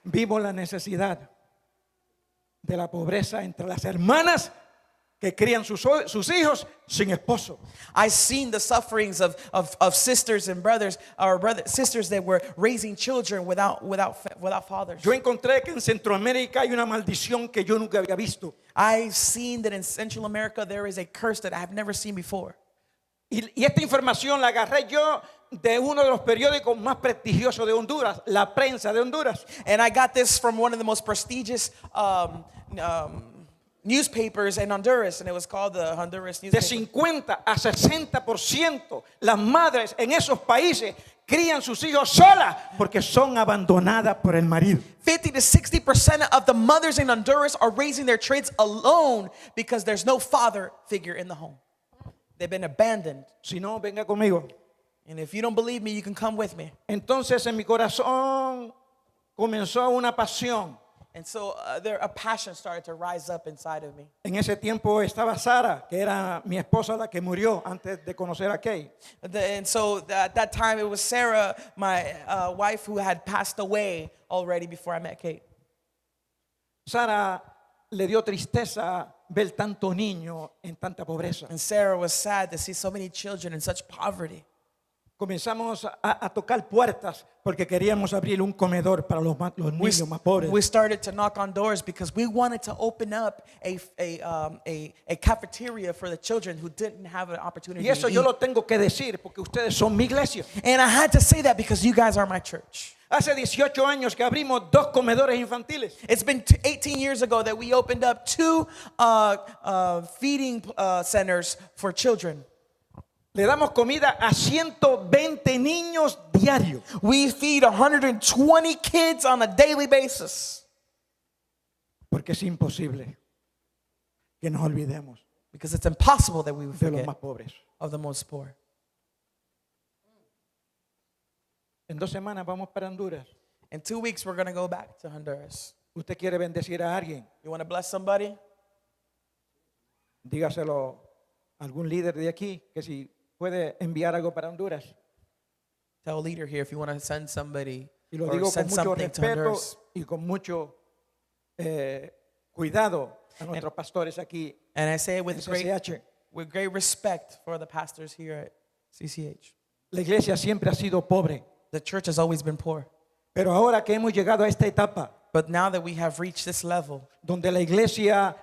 A: Vimos la necesidad de la pobreza entre las hermanas que crían sus hijos sin esposo.
B: I seen the sufferings of sisters and brothers, or sisters that were raising children without fathers.
A: Yo encontré que en Centroamérica hay una maldición que yo nunca había visto.
B: I've seen that in Central America there is a curse that I have never seen before.
A: Y esta información la agarré yo de uno de los periódicos más prestigiosos de Honduras, La Prensa de Honduras.
B: And I got this from one of the most prestigious newspapers in Honduras, and it was called the Honduras
A: De
B: newspaper.
A: 50 a 60% las madres en esos países crían sus hijos solas porque son abandonadas por el marido.
B: 50 to 60% of the mothers in Honduras are raising their kids alone because there's no father figure in the home. They've been abandoned.
A: Si no, venga conmigo.
B: And if you don't believe me, you can come with me.
A: Entonces en mi corazón comenzó una pasión.
B: And so a passion started to rise up inside of me.
A: En ese tiempo estaba Sara, que era mi esposa, la que murió antes de conocer a Kay.
B: And so at that time, it was Sarah, my wife, who had passed away already before I met Kate.
A: Sara le dio tristeza ver tanto niño en tanta pobreza.
B: And Sarah was sad to see so many children in such poverty.
A: Comenzamos a tocar puertas porque queríamos abrir un comedor para los niños más pobres.
B: We started to knock on doors because we wanted to open up a cafeteria for the children who didn't have an opportunity
A: Y eso
B: to
A: yo
B: eat.
A: lo tengo que decir porque ustedes son mi iglesia.
B: And I had to say that because you guys are my church.
A: Hace 18 años que abrimos 2 comedores infantiles.
B: It's been 18 years ago that we opened up 2 feeding centers for children.
A: Le damos comida a 120 niños diarios.
B: We feed 120 kids on a daily basis
A: Porque es imposible que nos olvidemos
B: because it's impossible that we would
A: de los
B: forget
A: más pobres.
B: of the most poor.
A: En 2 semanas vamos para Honduras.
B: In 2 weeks, we're going to go back to Honduras.
A: ¿Usted quiere bendecir a alguien?
B: You want to bless somebody?
A: Dígaselo a algún líder de aquí que si puede enviar algo para Honduras.
B: Tell a leader here if you want to send somebody
A: Y lo
B: or
A: digo con
B: send
A: mucho
B: something to
A: respeto
B: Honduras.
A: y con mucho cuidado a nuestros pastores aquí
B: And I say it
A: en
B: with
A: CCH.
B: great respect for the pastors here at CCH.
A: La iglesia siempre ha sido pobre,
B: The church has always been poor.
A: pero ahora que hemos llegado a esta etapa
B: But now that we have reached this level
A: donde la iglesia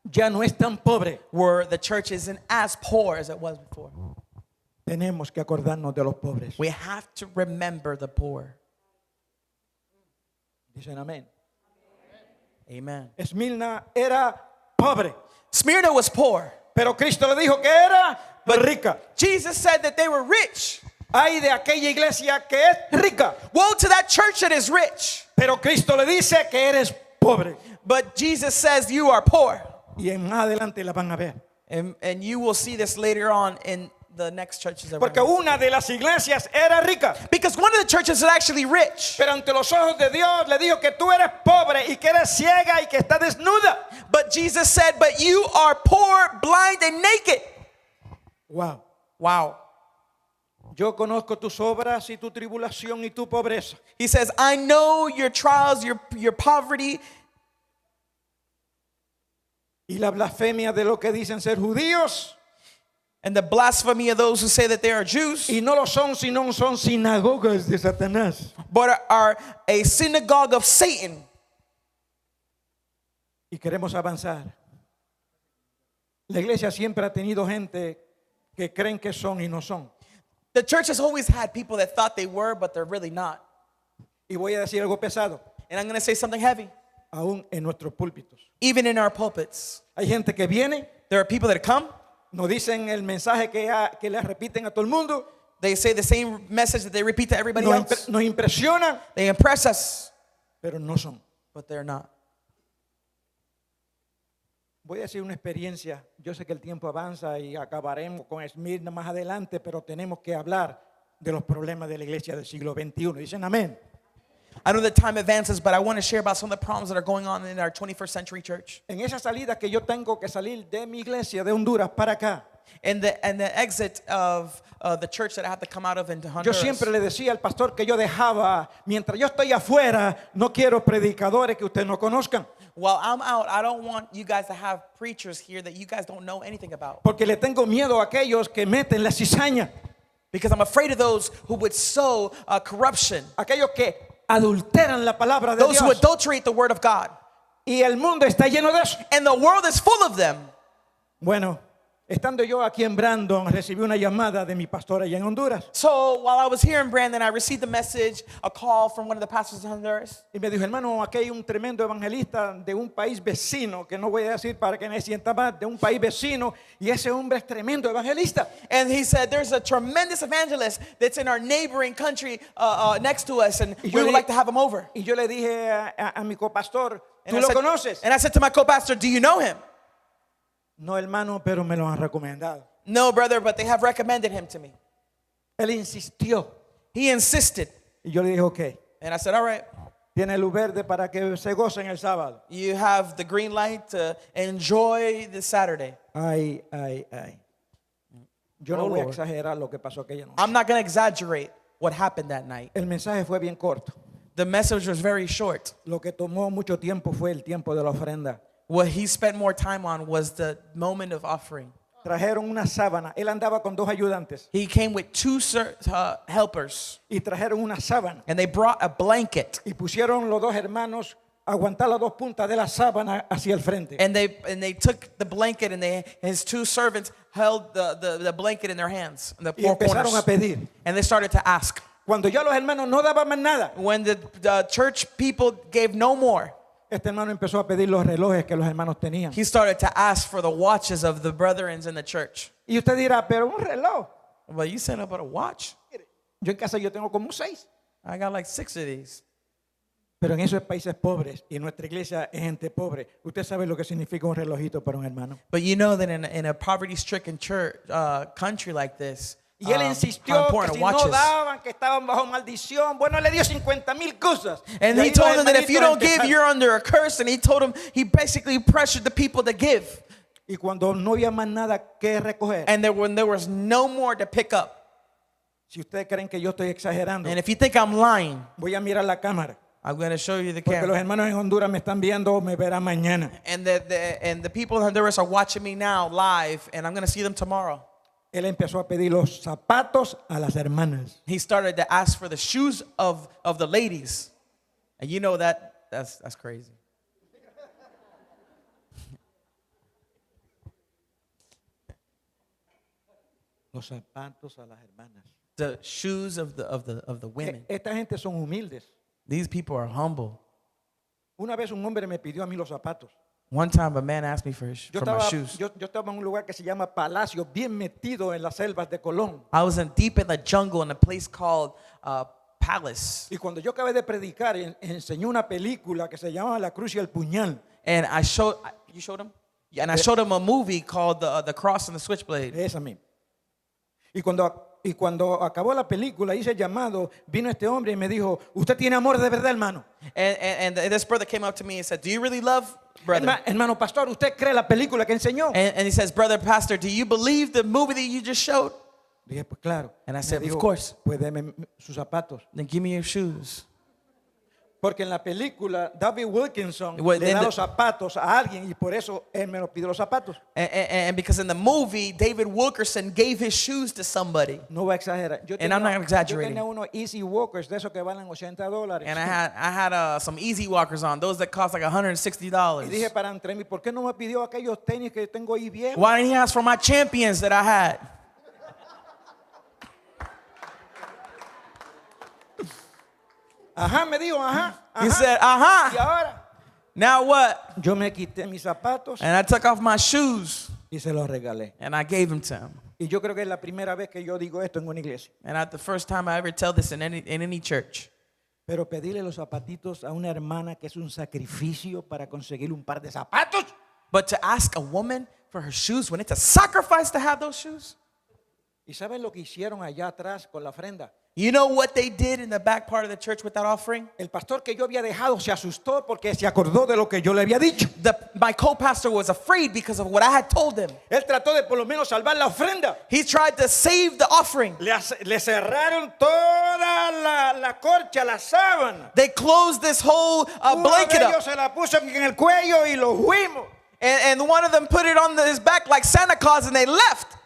A: ya no es tan pobre,
B: where the church isn't as poor as it was before,
A: tenemos que acordarnos de los pobres.
B: we have to remember the poor.
A: Dicen amén.
B: Amen.
A: Esmirna era pobre,
B: Smyrna was poor,
A: pero Cristo le dijo que era rica.
B: Jesus said that they were rich.
A: Hay de aquella iglesia que es rica,
B: Woe to that church that is rich.
A: pero Cristo le dice que eres pobre.
B: But Jesus says you are poor.
A: Y en más adelante la van a ver.
B: And you will see this later on in the next churches. That we're
A: Porque
B: gonna
A: una de las iglesias era rica,
B: see. Because one of the churches is actually rich.
A: pero ante los ojos de Dios le dijo que tú eres pobre y que eres ciega y que estás desnuda.
B: But Jesus said, but you are poor, blind, and naked.
A: Wow.
B: Wow.
A: Yo conozco tus obras y tu tribulación y tu pobreza.
B: He says, I know your trials, your poverty,
A: Y la blasfemia de lo que dicen ser judíos
B: and the blasphemy of those who say that they are Jews,
A: y no lo son, sino son sinagogas de Satanás.
B: but are a synagogue of Satan.
A: Y queremos avanzar. La iglesia siempre ha tenido gente que creen que son y no son.
B: The church has always had people that thought they were, but they're really not.
A: Y voy a decir algo pesado,
B: And I'm going to say something heavy.
A: aún en nuestros púlpitos.
B: Even in our pulpits,
A: Hay gente que viene,
B: there are people that come,
A: nos dicen el mensaje que le repiten a todo el mundo,
B: they say the same message that they repeat to everybody
A: nos,
B: else.
A: nos impresionan,
B: They impress us,
A: pero no son.
B: but they're not.
A: Voy a decir una experiencia. Yo sé que el tiempo avanza y acabaremos con Esmirna más adelante, pero tenemos que hablar de los problemas de la iglesia del siglo XXI. Dicen amén.
B: I know that time advances, but I want to share about some of the problems that are going on in our 21st century church.
A: En esa salida que yo tengo que salir de mi iglesia de Honduras para acá,
B: And the exit of the church that I have to come out of into
A: yo
B: Honduras.
A: siempre le decía al pastor que yo dejaba, mientras yo estoy afuera, no quiero predicadores que ustedes no conozcan,
B: While I'm out, I don't want you guys to have preachers here that you guys don't know anything about.
A: porque le tengo miedo a aquellos que meten la cizaña,
B: Because I'm afraid of those who would sow corruption.
A: aquellos que adulteran la palabra de
B: Those who
A: Dios.
B: adulterate the word of God.
A: Y el mundo está lleno de eso.
B: And the world is full of them.
A: Bueno, Estando yo aquí en Brandon, recibí una llamada de mi pastor allá en Honduras.
B: So while I was here in Brandon, I received a message, a call from one of the pastors in Honduras.
A: Y me dijo, hermano, aquí hay un tremendo evangelista de un país vecino, que no voy a decir para que me sienta más, de un país vecino, y ese hombre es tremendo evangelista.
B: And he said, there's a tremendous evangelist that's in our neighboring country next to us, and
A: Y
B: we
A: yo,
B: would like to have him over.
A: y yo le dije a mi copastor,
B: And
A: ¿tú
B: I
A: lo
B: said-
A: conoces?
B: And I said to my co-pastor, do you know him?
A: No, hermano, pero me lo han recomendado.
B: No, brother, but they have recommended him to me.
A: Él insistió.
B: He insisted.
A: Y yo le dije, ok,
B: And I said, all right,
A: tiene luz verde para que se gocen el sábado.
B: you have the green light to enjoy this Saturday.
A: Ay, ay, ay. Yo no
B: Oh,
A: voy a
B: Lord.
A: exagerar lo que pasó aquella noche.
B: I'm not going to exaggerate what happened that night.
A: El mensaje fue bien corto.
B: The message was very short.
A: Lo que tomó mucho tiempo fue el tiempo de la ofrenda.
B: What he spent more time on was the moment of offering.
A: Trajeron una sábana. Él andaba con 2 ayudantes.
B: He came with 2 helpers,
A: Y trajeron una sábana.
B: and they brought a blanket,
A: Y pusieron los 2 hermanos a aguantar las 2 puntas de la sábana hacia el frente.
B: and they took the blanket, and his 2 servants held the blanket in their hands, in the
A: Y
B: 4
A: empezaron a
B: corners,
A: pedir.
B: and they started to ask.
A: Cuando ya los hermanos no daban más nada,
B: When the church people gave no more,
A: este hermano empezó a pedir los relojes que los hermanos tenían.
B: he started to ask for the watches of the brethren in the church.
A: Y usted dirá, pero un reloj.
B: Well, you said about a watch?
A: Yo en casa yo tengo como 6.
B: I got like 6 of these.
A: Pero en esos países pobres, y nuestra iglesia es gente pobre, usted sabe lo que significa un relojito para un hermano.
B: But you know that in a poverty-stricken church country like this,
A: Y él
B: how
A: insistió que
B: important
A: si
B: watches.
A: no daban, que estaban bajo maldición. Bueno, le dio 50,000 cosas.
B: And
A: Y
B: he
A: ahí los
B: told them that if you
A: hermanitos
B: don't give,
A: empezaron.
B: you're under a curse. And he told them, he basically pressured the people to give.
A: Y cuando no había más nada que recoger,
B: And when there was no more to pick up.
A: si ustedes creen que yo estoy exagerando,
B: And if you think I'm lying,
A: voy a mirar la cámara.
B: I'm going to show you the
A: Porque los
B: camera.
A: hermanos en Honduras me están viendo o me verán mañana.
B: And the people in Honduras are watching me now live, and I'm going to see them tomorrow.
A: Él empezó a pedir los zapatos a las hermanas.
B: He started to ask for the shoes of the ladies. And you know that's crazy.
A: Los zapatos a las hermanas.
B: The shoes of the women.
A: Esta gente son humildes.
B: These people are humble.
A: Una vez un hombre me pidió a mí los zapatos.
B: One time a man asked me for my shoes.
A: Yo estaba en un lugar que se llama Palacio, bien metido en las selvas de Colón.
B: I was deep in the jungle in a place called Palace.
A: Y cuando yo acabé de predicar, enseñé una película que se llama La Cruz y el Puñal.
B: And you showed him? Yeah, and I showed him a movie called The Cross and the Switchblade.
A: Esa misma. Y cuando acabó la película, hice el llamado, vino este hombre y me dijo, ¿usted tiene amor de verdad, hermano?
B: And this brother came up to me and said, do you really love brother?
A: Hermano pastor, ¿usted cree la película que enseñó?
B: And he says, brother pastor, do you believe the movie that you just showed?
A: Dije, pues claro.
B: And I
A: Me
B: said,
A: dijo,
B: of course.
A: Pues deme sus zapatos.
B: Then give me your shoes.
A: Porque en la película, David Wilkinson
B: Well,
A: le
B: then
A: da
B: the-
A: los zapatos a alguien y por eso él me los pide los zapatos.
B: And because in the movie, David Wilkerson gave his shoes to somebody.
A: No voy a exagerar.
B: And I'm not exaggerating.
A: Yo tenía unos Easy Walkers de esos que valen $80.
B: And I had some Easy Walkers on, those that cost like
A: Y
B: $160.
A: dije para entre mí, ¿por qué no me pidió aquellos tenis que tengo ahí viejos?
B: Why didn't he ask for my champions that I had?
A: Ajá, me dijo, ajá.
B: He
A: ajá.
B: said,
A: Y
B: uh-huh.
A: ahora
B: Now what?
A: yo me quité mis zapatos
B: And I took off my shoes
A: y se los regalé.
B: and I gave them to him.
A: Y yo creo que es la primera vez que yo digo esto en una iglesia.
B: And at the first time I ever tell this in any church.
A: Pero pedirle los zapatitos a una hermana que es un sacrificio para conseguir un par de zapatos.
B: But to ask a woman for her shoes when it's a sacrifice to have those shoes?
A: ¿Y saben lo que hicieron allá atrás con la ofrenda?
B: You know what they did in the back part of the church with that offering?
A: El pastor que yo había dejado se asustó porque se acordó de lo que yo le había dicho.
B: My co-pastor was afraid because of what I had told him.
A: Él trató de por lo menos salvar la ofrenda.
B: He tried to save the offering.
A: Le cerraron toda la corcha, la sábana.
B: They closed this whole
A: Uno
B: blanket
A: de
B: up.
A: ellos se la puso en el cuello y lo fuimos.
B: And one of them put it on his back like Santa Claus and they left.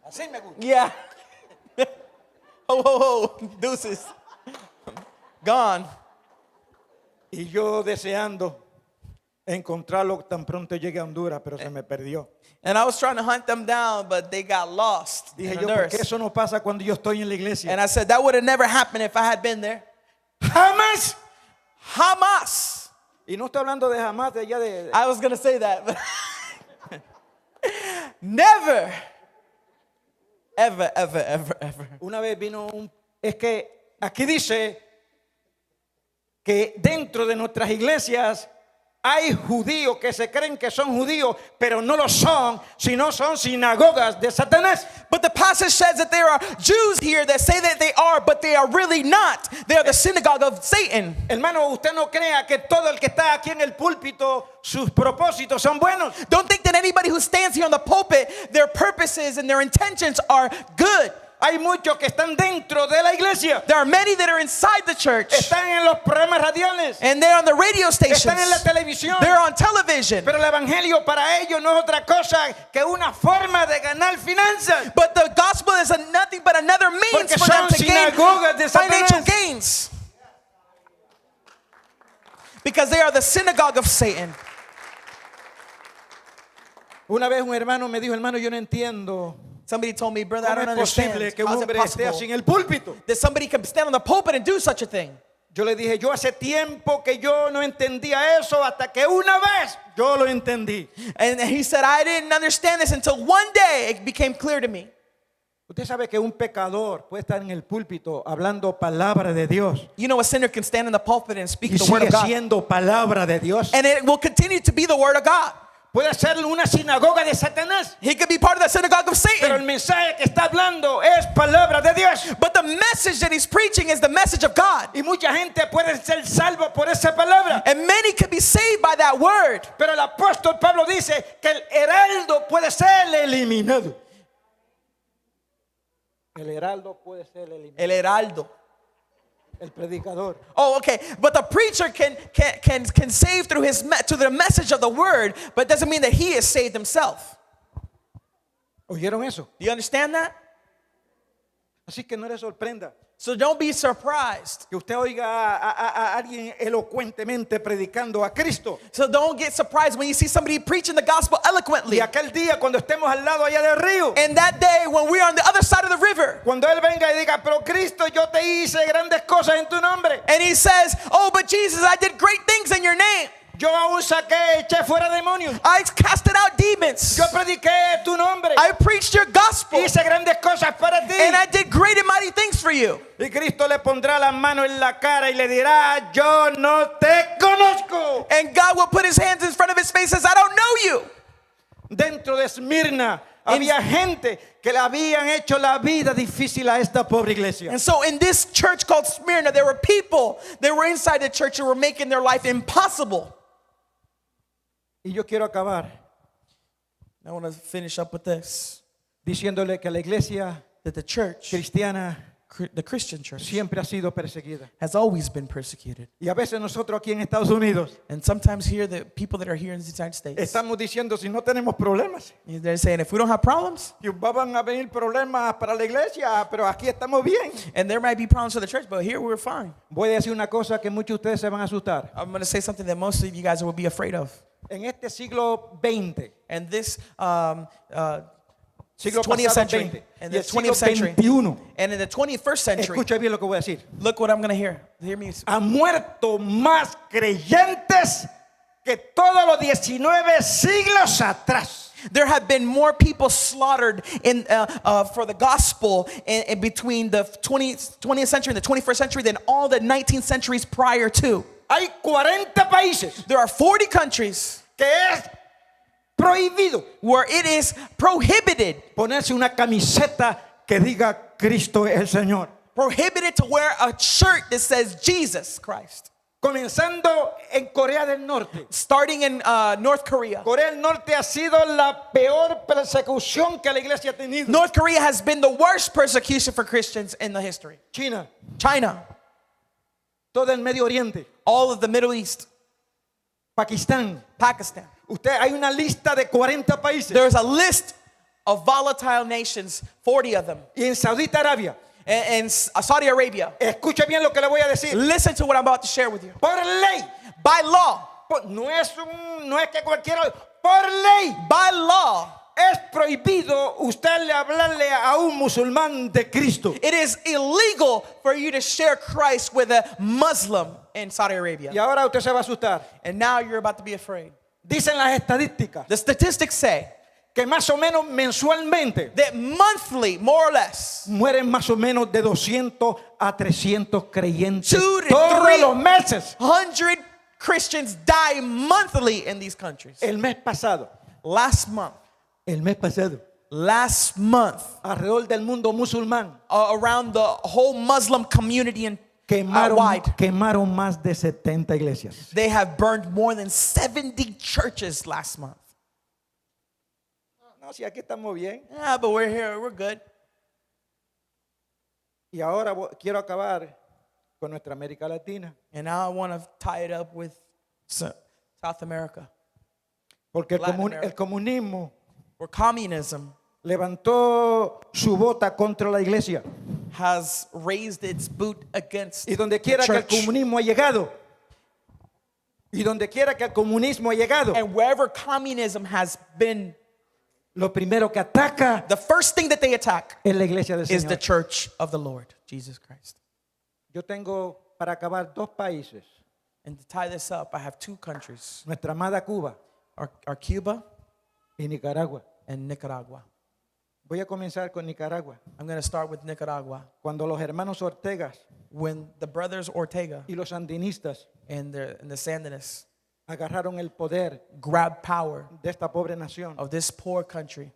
A: Así me gusta.
B: Yeah. Oh, deuces. Gone.
A: Y yo deseando encontrarlo tan pronto llegué a Honduras, pero se me perdió.
B: And I was trying to hunt them down, but they got lost in
A: Dije yo, ¿por qué
B: Honduras.
A: eso no pasa cuando yo estoy en la iglesia?
B: And I said, that would have never happened if I had been there.
A: Jamás.
B: Hamas.
A: Y no estoy hablando de jamás, de allá de...
B: I was going to say that, but never, ever, ever, ever, ever.
A: Una vez vino un... Es que aquí dice que dentro de nuestras iglesias hay judíos que se creen que son judíos, pero no lo son, sino son sinagogas de Satanás.
B: But the passage says that there are Jews here that say that they are, but they are really not. They are the synagogue of Satan.
A: Hermano, usted no crea que todo el que está aquí en el púlpito, sus propósitos son buenos.
B: Don't think that anybody who stands here on the pulpit, their purposes and their intentions are good.
A: Hay muchos que están dentro de la iglesia.
B: There are many that are inside the church.
A: Están en los programas radiales.
B: And they're on the radio stations.
A: Están en la televisión.
B: They're on television.
A: Pero el evangelio para ellos no es otra cosa que una forma de ganar finanzas.
B: But the gospel is nothing but another means
A: Porque
B: for them
A: son
B: to gain
A: sinagogas de
B: financial
A: Satanás.
B: gains. Because they are the synagogue of Satan.
A: Una vez un hermano me dijo, hermano, yo no entiendo
B: Somebody told me, brother, I
A: cómo
B: don't
A: es
B: understand.
A: posible que un
B: How is it
A: hombre esté
B: possible
A: así en el púlpito.
B: that somebody can stand on the pulpit and do such a thing?
A: Yo le dije, yo hace tiempo que yo no entendía eso hasta que una vez yo lo entendí.
B: And he said, I didn't understand this until one day it became clear to me.
A: Usted sabe que un pecador puede estar en el púlpito hablando palabra de Dios
B: You know, a sinner can stand in the pulpit and speak
A: y
B: the word
A: sigue
B: of God.
A: siendo palabra de Dios.
B: And it will continue to be the word of God.
A: Puede ser una sinagoga de Satanás,
B: He could be part of the synagogue of
A: pero el
B: Satan.
A: mensaje que está hablando es palabra de Dios.
B: But the message that he's preaching is the message of God.
A: Y mucha gente puede ser salvo por esa palabra.
B: And many could be saved by that word.
A: Pero el apóstol Pablo dice que el heraldo puede ser eliminado. El heraldo puede ser eliminado.
B: El heraldo.
A: El predicador.
B: Oh, okay. But the preacher can save through to the message of the word, but it doesn't mean that he is saved himself.
A: ¿Oyeron eso?
B: Do you understand that?
A: Así que no le sorprenda
B: So don't be surprised.
A: que usted oiga a alguien elocuentemente predicando a Cristo.
B: So don't get surprised when you see somebody preaching the gospel eloquently.
A: Y aquel día cuando estemos al lado allá del río,
B: And that day when we're on the other side of the river,
A: cuando Él venga y diga, pero Cristo, yo te hice grandes cosas en tu nombre.
B: and he says, oh, but Jesus, I did great things in your name.
A: Yo aún saqué, eché fuera demonios.
B: I casted out demons.
A: Yo prediqué tu nombre.
B: I preached your gospel.
A: Hice grandes cosas para ti.
B: And I did great and mighty things for you.
A: Y Cristo le pondrá la mano en la cara y le dirá, yo no te conozco.
B: And God will put his hands in front of his face and says, I don't know you.
A: Dentro de Esmirna había gente que le habían hecho la vida difícil a esta pobre iglesia.
B: And so in this church called Smyrna, there were people that were inside the church who were making their life impossible.
A: Y yo quiero acabar
B: I want to finish up with this.
A: diciéndole que la iglesia
B: That the church,
A: cristiana
B: the Christian church,
A: siempre ha sido perseguida.
B: has always been persecuted.
A: Y a veces nosotros aquí en Estados Unidos
B: And sometimes here, the people that are here in the United States,
A: estamos diciendo si no tenemos problemas,
B: they're saying, if we don't have problems,
A: y van a venir problemas para la iglesia, pero aquí estamos bien.
B: and there might be problems for the church, but here we're fine.
A: Voy a decir una cosa que muchos de ustedes se van a asustar.
B: I'm going to say something that most of you guys will be afraid of.
A: En este siglo XX,
B: And this
A: siglo
B: 20th
A: pasado
B: century,
A: 20,
B: and
A: y
B: the
A: el siglo
B: 20th century,
A: 21,
B: and in the 21st century,
A: escucha bien lo que voy a decir.
B: look what I'm going to hear. Hear me.
A: Han muerto más creyentes que todos los 19 siglos atrás.
B: There have been more people slaughtered for the gospel in between the 20th century and the 21st century than all the 19 centuries prior to.
A: Hay 40 países
B: There are 40 countries
A: que es prohibido
B: where it is prohibited
A: ponerse una camiseta que diga Cristo es el Señor.
B: to wear a shirt that says Jesus Christ.
A: Comenzando en Corea del Norte.
B: Starting in North Korea.
A: Corea del Norte ha sido la peor persecución que la iglesia ha tenido.
B: North Korea has been the worst persecution for Christians in the history.
A: China,
B: China,
A: todo el Medio Oriente,
B: all of the Middle East,
A: Pakistán.
B: Pakistan.
A: Usted hay una lista de 40 países.
B: There's a list of volatile nations, 40 of them.
A: Y en Saudita Arabia,
B: And Saudi Arabia.
A: escuche bien lo que le voy a decir.
B: Listen to what I'm about to share with you.
A: Por ley,
B: By law,
A: no es que cualquiera, por ley.
B: By law,
A: Es prohibido usted hablarle a un musulmán de Cristo.
B: it is illegal for you to share Christ with a Muslim in Saudi
A: Y
B: Arabia.
A: ahora usted se va a asustar.
B: And now you're about to be afraid.
A: Dicen las estadísticas
B: The statistics say
A: que más o menos mensualmente
B: that monthly, more or less,
A: mueren más o menos de 200 a 300 creyentes
B: 2 to
A: todos
B: 3
A: los meses.
B: 100 Christians die monthly in these countries.
A: El mes pasado,
B: Last month,
A: alrededor del mundo musulmán,
B: around the whole Muslim community and wide,
A: quemaron más de 70 iglesias.
B: they have burned more than 70 churches last month.
A: No, si aquí estamos bien.
B: Yeah, but we're here, we're good.
A: Y ahora quiero acabar con nuestra América Latina.
B: And now I want to tie it up with South America,
A: Porque
B: Latin America.
A: el comunismo
B: where communism
A: levantó su bota contra la iglesia.
B: has raised its boot against
A: Y donde
B: the
A: quiera que el
B: church.
A: comunismo ha llegado. Y donde quiera que el comunismo ha llegado.
B: And wherever communism has been,
A: Lo primero que ataca
B: the first thing that they attack
A: es la iglesia del
B: is the
A: Señor.
B: church of the Lord, Jesus Christ.
A: Yo tengo para acabar 2 países.
B: And to tie this up, I have 2 countries,
A: Nuestra amada Cuba
B: are Cuba
A: y Nicaragua.
B: and Nicaragua.
A: Voy a comenzar con Nicaragua.
B: I'm going to start with Nicaragua.
A: Cuando los hermanos Ortegas
B: When the brothers Ortega
A: y los sandinistas
B: and the Sandinists
A: agarraron el poder
B: grabbed power
A: de esta pobre nación.
B: of this poor country.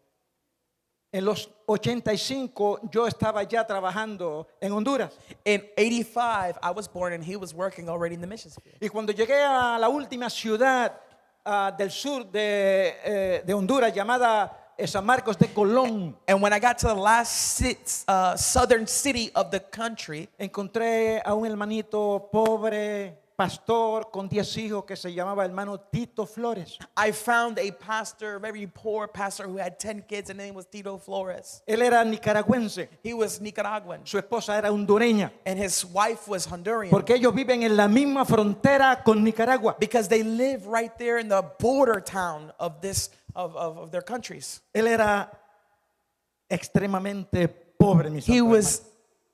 A: En los 85 yo estaba ya trabajando en Honduras.
B: In 85, I was born and he was working already in the missions field.
A: Y cuando llegué a la última ciudad del sur de Honduras llamada San Marcos de Colón,
B: And when I got to the last southern city of the country,
A: encontré a un hermanito pobre, pastor, con 10 hijos que se llamaba hermano Tito Flores.
B: I found a pastor, a very poor pastor who had 10 kids, and his name was Tito Flores.
A: Él era nicaragüense,
B: He was Nicaraguan,
A: su esposa era hondureña,
B: and his wife was Honduran.
A: porque ellos viven en la misma frontera con Nicaragua.
B: Because they live right there in the border town of this of their countries.
A: Él era extremadamente pobre, mis
B: He
A: santos
B: was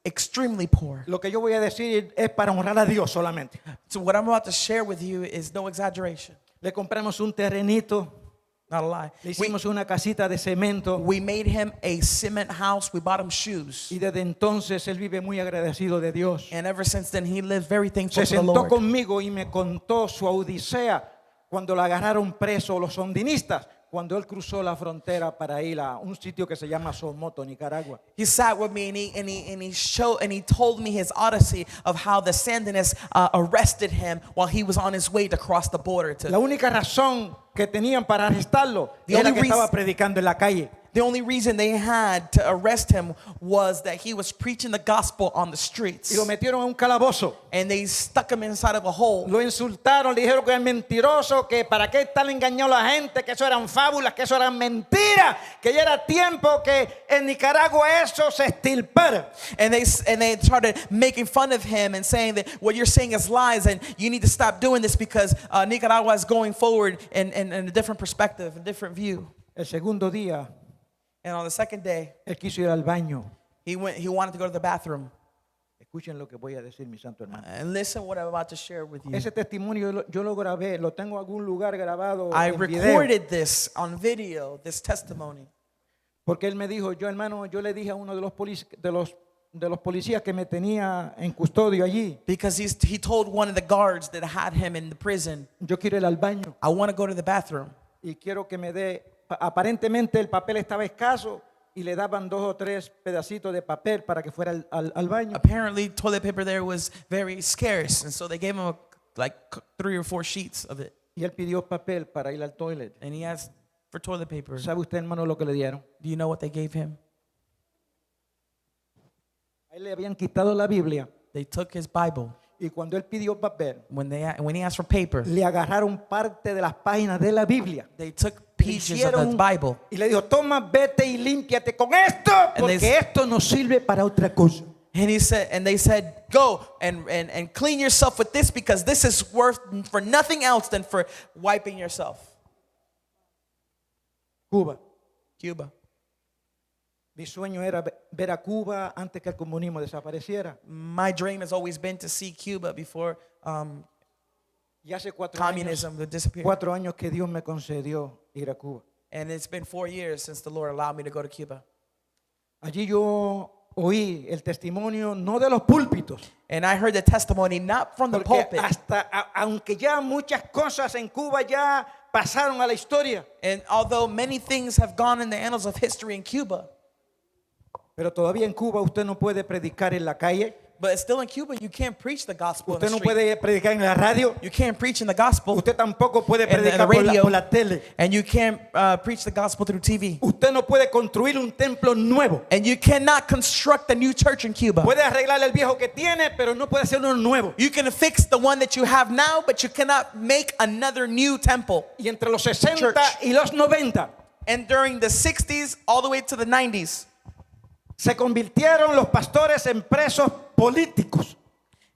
B: extremely poor.
A: hermanos. Lo que yo voy a decir es para honrar a Dios solamente.
B: So what I'm about to share with you is no exaggeration,
A: Le compramos un terrenito,
B: not a lie.
A: le hicimos una casita de cemento
B: We made him a cement house. We bought him shoes.
A: y desde entonces él vive muy agradecido de Dios.
B: And ever since then, he lived very thankful
A: Se
B: to the
A: sentó
B: Lord.
A: conmigo y me contó su odisea cuando lo agarraron preso los sondinistas, cuando él cruzó la frontera para ir a un sitio que se llama Somoto, Nicaragua.
B: He sat with me and he told me his odyssey of how the Sandinists arrested him while he was on his way to cross the border.
A: La única razón que tenían para arrestarlo
B: The
A: era
B: only
A: que estaba
B: reason-
A: predicando en la calle.
B: The only reason they had to arrest him was that he was preaching the gospel on the streets.
A: Y lo metieron en un calabozo.
B: And they stuck him inside of a hole.
A: Lo insultaron, le dijeron que es mentiroso, que para qué tal engañando a la gente, que eso eran fábulas, que eso eran mentiras, que ya era tiempo que en Nicaragua eso se extirpara.
B: And they started making fun of him and saying that what you're saying is lies and you need to stop doing this because Nicaragua is going forward in a different perspective, a different view.
A: El segundo día,
B: And on the second day,
A: él quiso ir al baño.
B: he wanted to go to the bathroom.
A: Escuchen lo que voy a decir, mi santo hermano.
B: And listen what I'm about to share with you.
A: Ese testimonio yo lo grabé, lo tengo en algún lugar grabado
B: I
A: en video.
B: recorded this on video, this testimony.
A: Porque él me dijo, yo le dije a uno de los policías que me tenía en custodio allí,
B: Because he told one of the guards that had him in the prison,
A: yo quiero ir al baño
B: I want to go to the bathroom.
A: y quiero que me dé, aparentemente el papel estaba escaso y le daban 2 o 3 pedacitos de papel para que fuera al baño.
B: Apparently, toilet paper there was very scarce, and so they gave him like 3 or 4 sheets of it.
A: Y él pidió papel para ir al toilet.
B: And he asked for toilet paper.
A: ¿Sabe usted, hermano, lo que le dieron?
B: Do you know what they gave him?
A: A él le habían quitado la Biblia
B: They took his Bible.
A: y cuando él pidió papel,
B: When he asked for paper,
A: le agarraron parte de las páginas de la Biblia.
B: they took pieces of
A: Hicieron-
B: the Bible.
A: Y le dijo, toma, vete y límpiate con esto,
B: And they-
A: porque esto no sirve para otra cosa.
B: And he said, and they said, go and clean yourself with this because this is worth for nothing else than for wiping yourself.
A: Cuba.
B: Cuba.
A: Mi sueño era ver a Cuba antes que el comunismo desapareciera.
B: My dream has always been to see Cuba before
A: Y hace
B: communism would disappear.
A: 4 años que Dios me concedió ir a Cuba.
B: And it's been 4 years since the Lord allowed me to go to Cuba.
A: Allí yo oí el testimonio no de los púlpitos,
B: And I heard the testimony not from the
A: porque
B: pulpit.
A: aunque ya muchas cosas en Cuba ya pasaron a la historia,
B: And although many things have gone in the annals of history in Cuba,
A: pero todavía en Cuba usted no puede predicar en la calle,
B: but still in Cuba, you can't preach the gospel in the
A: usted no
B: street.
A: puede predicar en la radio,
B: You can't preach in the gospel,
A: usted tampoco puede
B: And the
A: predicar por
B: radio.
A: por la tele,
B: and you can't preach the gospel through TV.
A: usted no puede construir un templo nuevo.
B: And you cannot construct a new church in Cuba.
A: Puede arreglar el viejo que tiene, pero no puede hacer uno nuevo.
B: You can fix the one that you have now, but you cannot make another new temple.
A: Y entre los 60
B: Church.
A: y los 90
B: And during the 60s all the way to the 90s,
A: se convirtieron los pastores en presos políticos.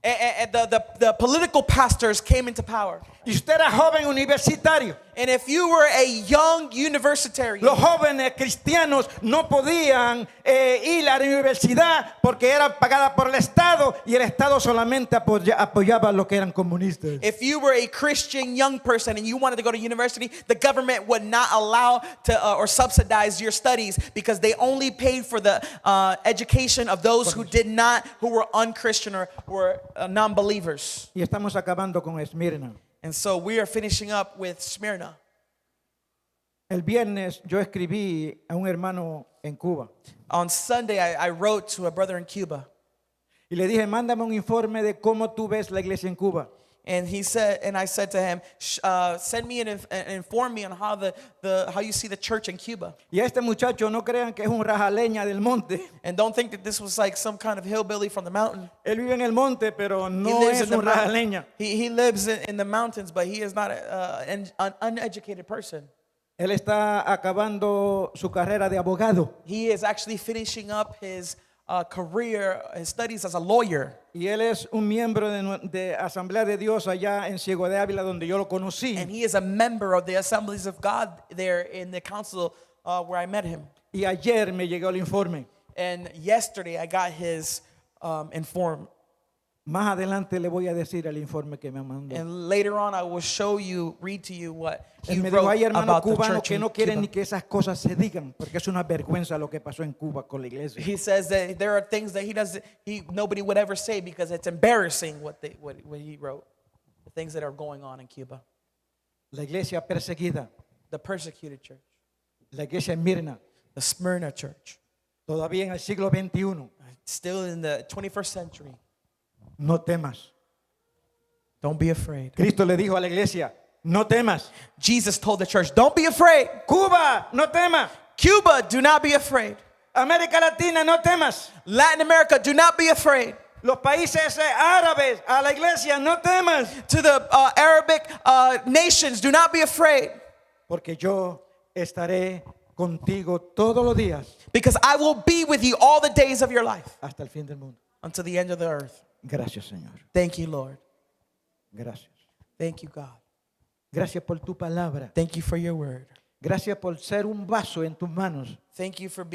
B: the political pastors came into power.
A: Y usted era joven universitario.
B: And if you were a young universitarian,
A: Los jóvenes cristianos no podían ir a la universidad porque eran pagadas por el Estado y el Estado solamente apoyaba a los que eran comunistas.
B: if you were a Christian young person and you wanted to go to university, the government would not allow to or subsidize your studies because they only paid for the education of those who were unchristian or were non-believers.
A: Y estamos acabando con Esmirna.
B: And so we are finishing up with Smyrna.
A: El viernes yo escribí a un hermano en Cuba
B: On Sunday, I wrote to a brother in Cuba.
A: y le dije, mándame un informe de cómo tú ves la iglesia en Cuba.
B: And he said, and I said to him, send me and inform me on how you see the church in Cuba.
A: Y a este muchacho no crean que es un rajaleña del monte.
B: And don't think that this was like some kind of hillbilly from the mountain.
A: Él vive en el monte, pero
B: He
A: no
B: lives
A: es
B: in the
A: un
B: mountain.
A: rajaleña.
B: He lives in the mountains, but he is not an uneducated person.
A: Él está acabando su carrera de abogado.
B: He is actually finishing up his career, his studies as a lawyer.
A: Y él es un miembro de Asamblea de Dios allá en Ciego de Ávila, donde yo lo conocí.
B: And he is a member of the Assemblies of God there in the council where I met him.
A: Y ayer me llegó el informe.
B: And yesterday I got his inform.
A: Más adelante le voy a decir el informe que me mandó.
B: And later on I will read to you what he
A: Él me dijo,
B: wrote
A: hay hermanos
B: about the
A: cubanos
B: church
A: que
B: in
A: no quieren
B: Cuba.
A: ni que esas cosas se digan, porque es una vergüenza lo que pasó en Cuba con la iglesia.
B: He says that there are things that nobody would ever say because it's embarrassing what he wrote. The things that are going on in Cuba.
A: La iglesia perseguida,
B: The persecuted church.
A: la iglesia en Mirna,
B: The Smyrna church.
A: todavía en el siglo XXI.
B: Still in the 21st century.
A: No temas.
B: Don't be afraid.
A: Cristo le dijo a la iglesia, no temas.
B: Jesus told the church, don't be afraid.
A: Cuba, no temas.
B: Cuba, do not be afraid.
A: América Latina, no temas.
B: Latin America, do not be afraid.
A: Los países árabes, a la iglesia, no temas.
B: To the Arabic nations, do not be afraid.
A: Porque yo estaré contigo todos los días
B: Because I will be with you all the days of your life
A: hasta el fin del mundo.
B: until the end of the earth.
A: Gracias, Señor.
B: Thank you, Lord.
A: Gracias.
B: Thank you, God.
A: Gracias por tu palabra.
B: Thank you for your word.
A: Gracias por ser un vaso en tus manos.
B: Thank you for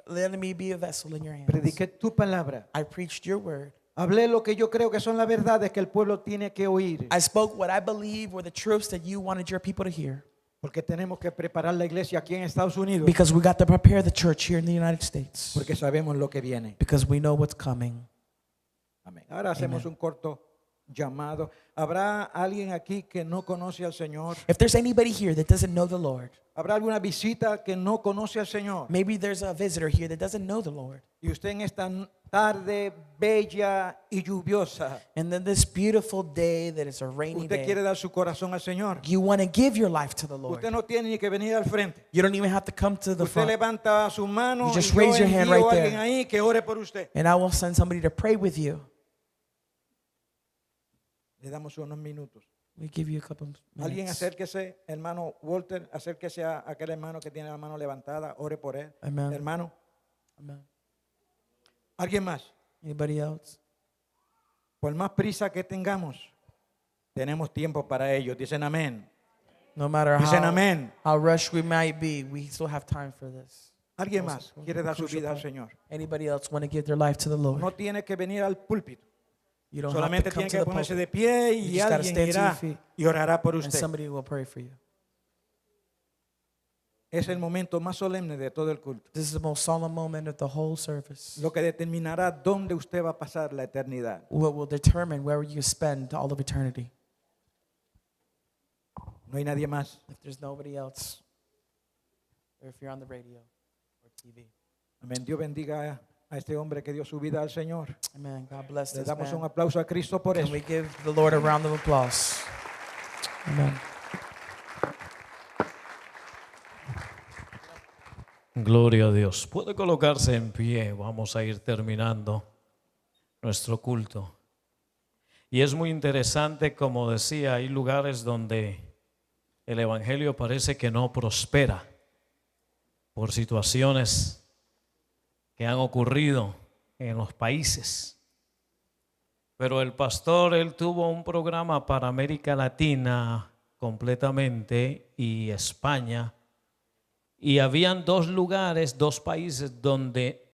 B: letting me be a vessel in your hands.
A: Prediqué tu palabra.
B: I preached your word.
A: Hablé lo que yo creo que son las verdades que el pueblo tiene que oír.
B: I spoke what I believe were the truths that you wanted your people to hear.
A: Porque tenemos que preparar la iglesia aquí en Estados Unidos.
B: Because we got to prepare the church here in the United States.
A: Porque sabemos lo que viene.
B: Because we know what's coming.
A: Amén. Ahora hacemos un corto llamado. ¿Habrá alguien aquí que no conoce al Señor?
B: If there's anybody here that doesn't know the Lord,
A: ¿Habrá alguna visita que no conoce al Señor?
B: maybe there's a visitor here that doesn't know the Lord.
A: Y usted en esta tarde bella y lluviosa,
B: And then this beautiful day that is a rainy
A: usted quiere
B: day,
A: dar su corazón al Señor.
B: you want to give your life to the Lord.
A: Usted no tiene ni que venir al frente.
B: You don't even have to come to the
A: Usted
B: front.
A: levanta su mano
B: You
A: y
B: just
A: yo
B: raise your hand
A: envío
B: right
A: a alguien
B: there.
A: ahí que ore por usted.
B: And I will send somebody to pray with you.
A: Le damos unos minutos.
B: We give you a couple
A: Alguien
B: minutes.
A: acérquese, hermano Walter, acérquese a aquel hermano que tiene la mano levantada, ore por él.
B: Amen.
A: Hermano,
B: Amen.
A: ¿alguien más?
B: Anybody else?
A: Por más prisa que tengamos, tenemos tiempo para ellos. Dicen amén.
B: No matter
A: Dicen amén.
B: how rushed we might be, we still have time for this.
A: ¿Alguien más quiere dar su
B: Crucial
A: vida al
B: point.
A: Señor?
B: Anybody else want to give their life to the Lord?
A: No tiene que venir al púlpito.
B: You don't have to
A: Solamente
B: come
A: tiene
B: to
A: que
B: the
A: ponerse
B: pulpit,
A: de pie
B: You
A: y
B: just gotta
A: alguien
B: stand to your
A: irá
B: feet.
A: y orará por
B: and
A: usted.
B: somebody will pray for you.
A: Es el momento más solemne de todo el culto.
B: This is the most solemn moment of the whole service.
A: Lo que determinará dónde usted va a pasar la eternidad.
B: What will determine where you spend all of eternity.
A: No hay nadie más.
B: If there's nobody else, or if you're on the radio or TV.
A: Amén. Dios bendiga a este hombre que dio su vida al Señor.
B: Amen. God bless
A: Le
B: this
A: damos un
B: man.
A: aplauso a Cristo por
B: Can
A: eso.
B: we give the Lord a round of applause? Amen.
C: Gloria a Dios. Puede colocarse en pie. Vamos a ir terminando nuestro culto. Y es muy interesante, como decía, hay lugares donde el evangelio parece que no prospera por situaciones que han ocurrido en los países. Pero el pastor, él tuvo un programa para América Latina completamente y España. Y habían dos lugares, dos países donde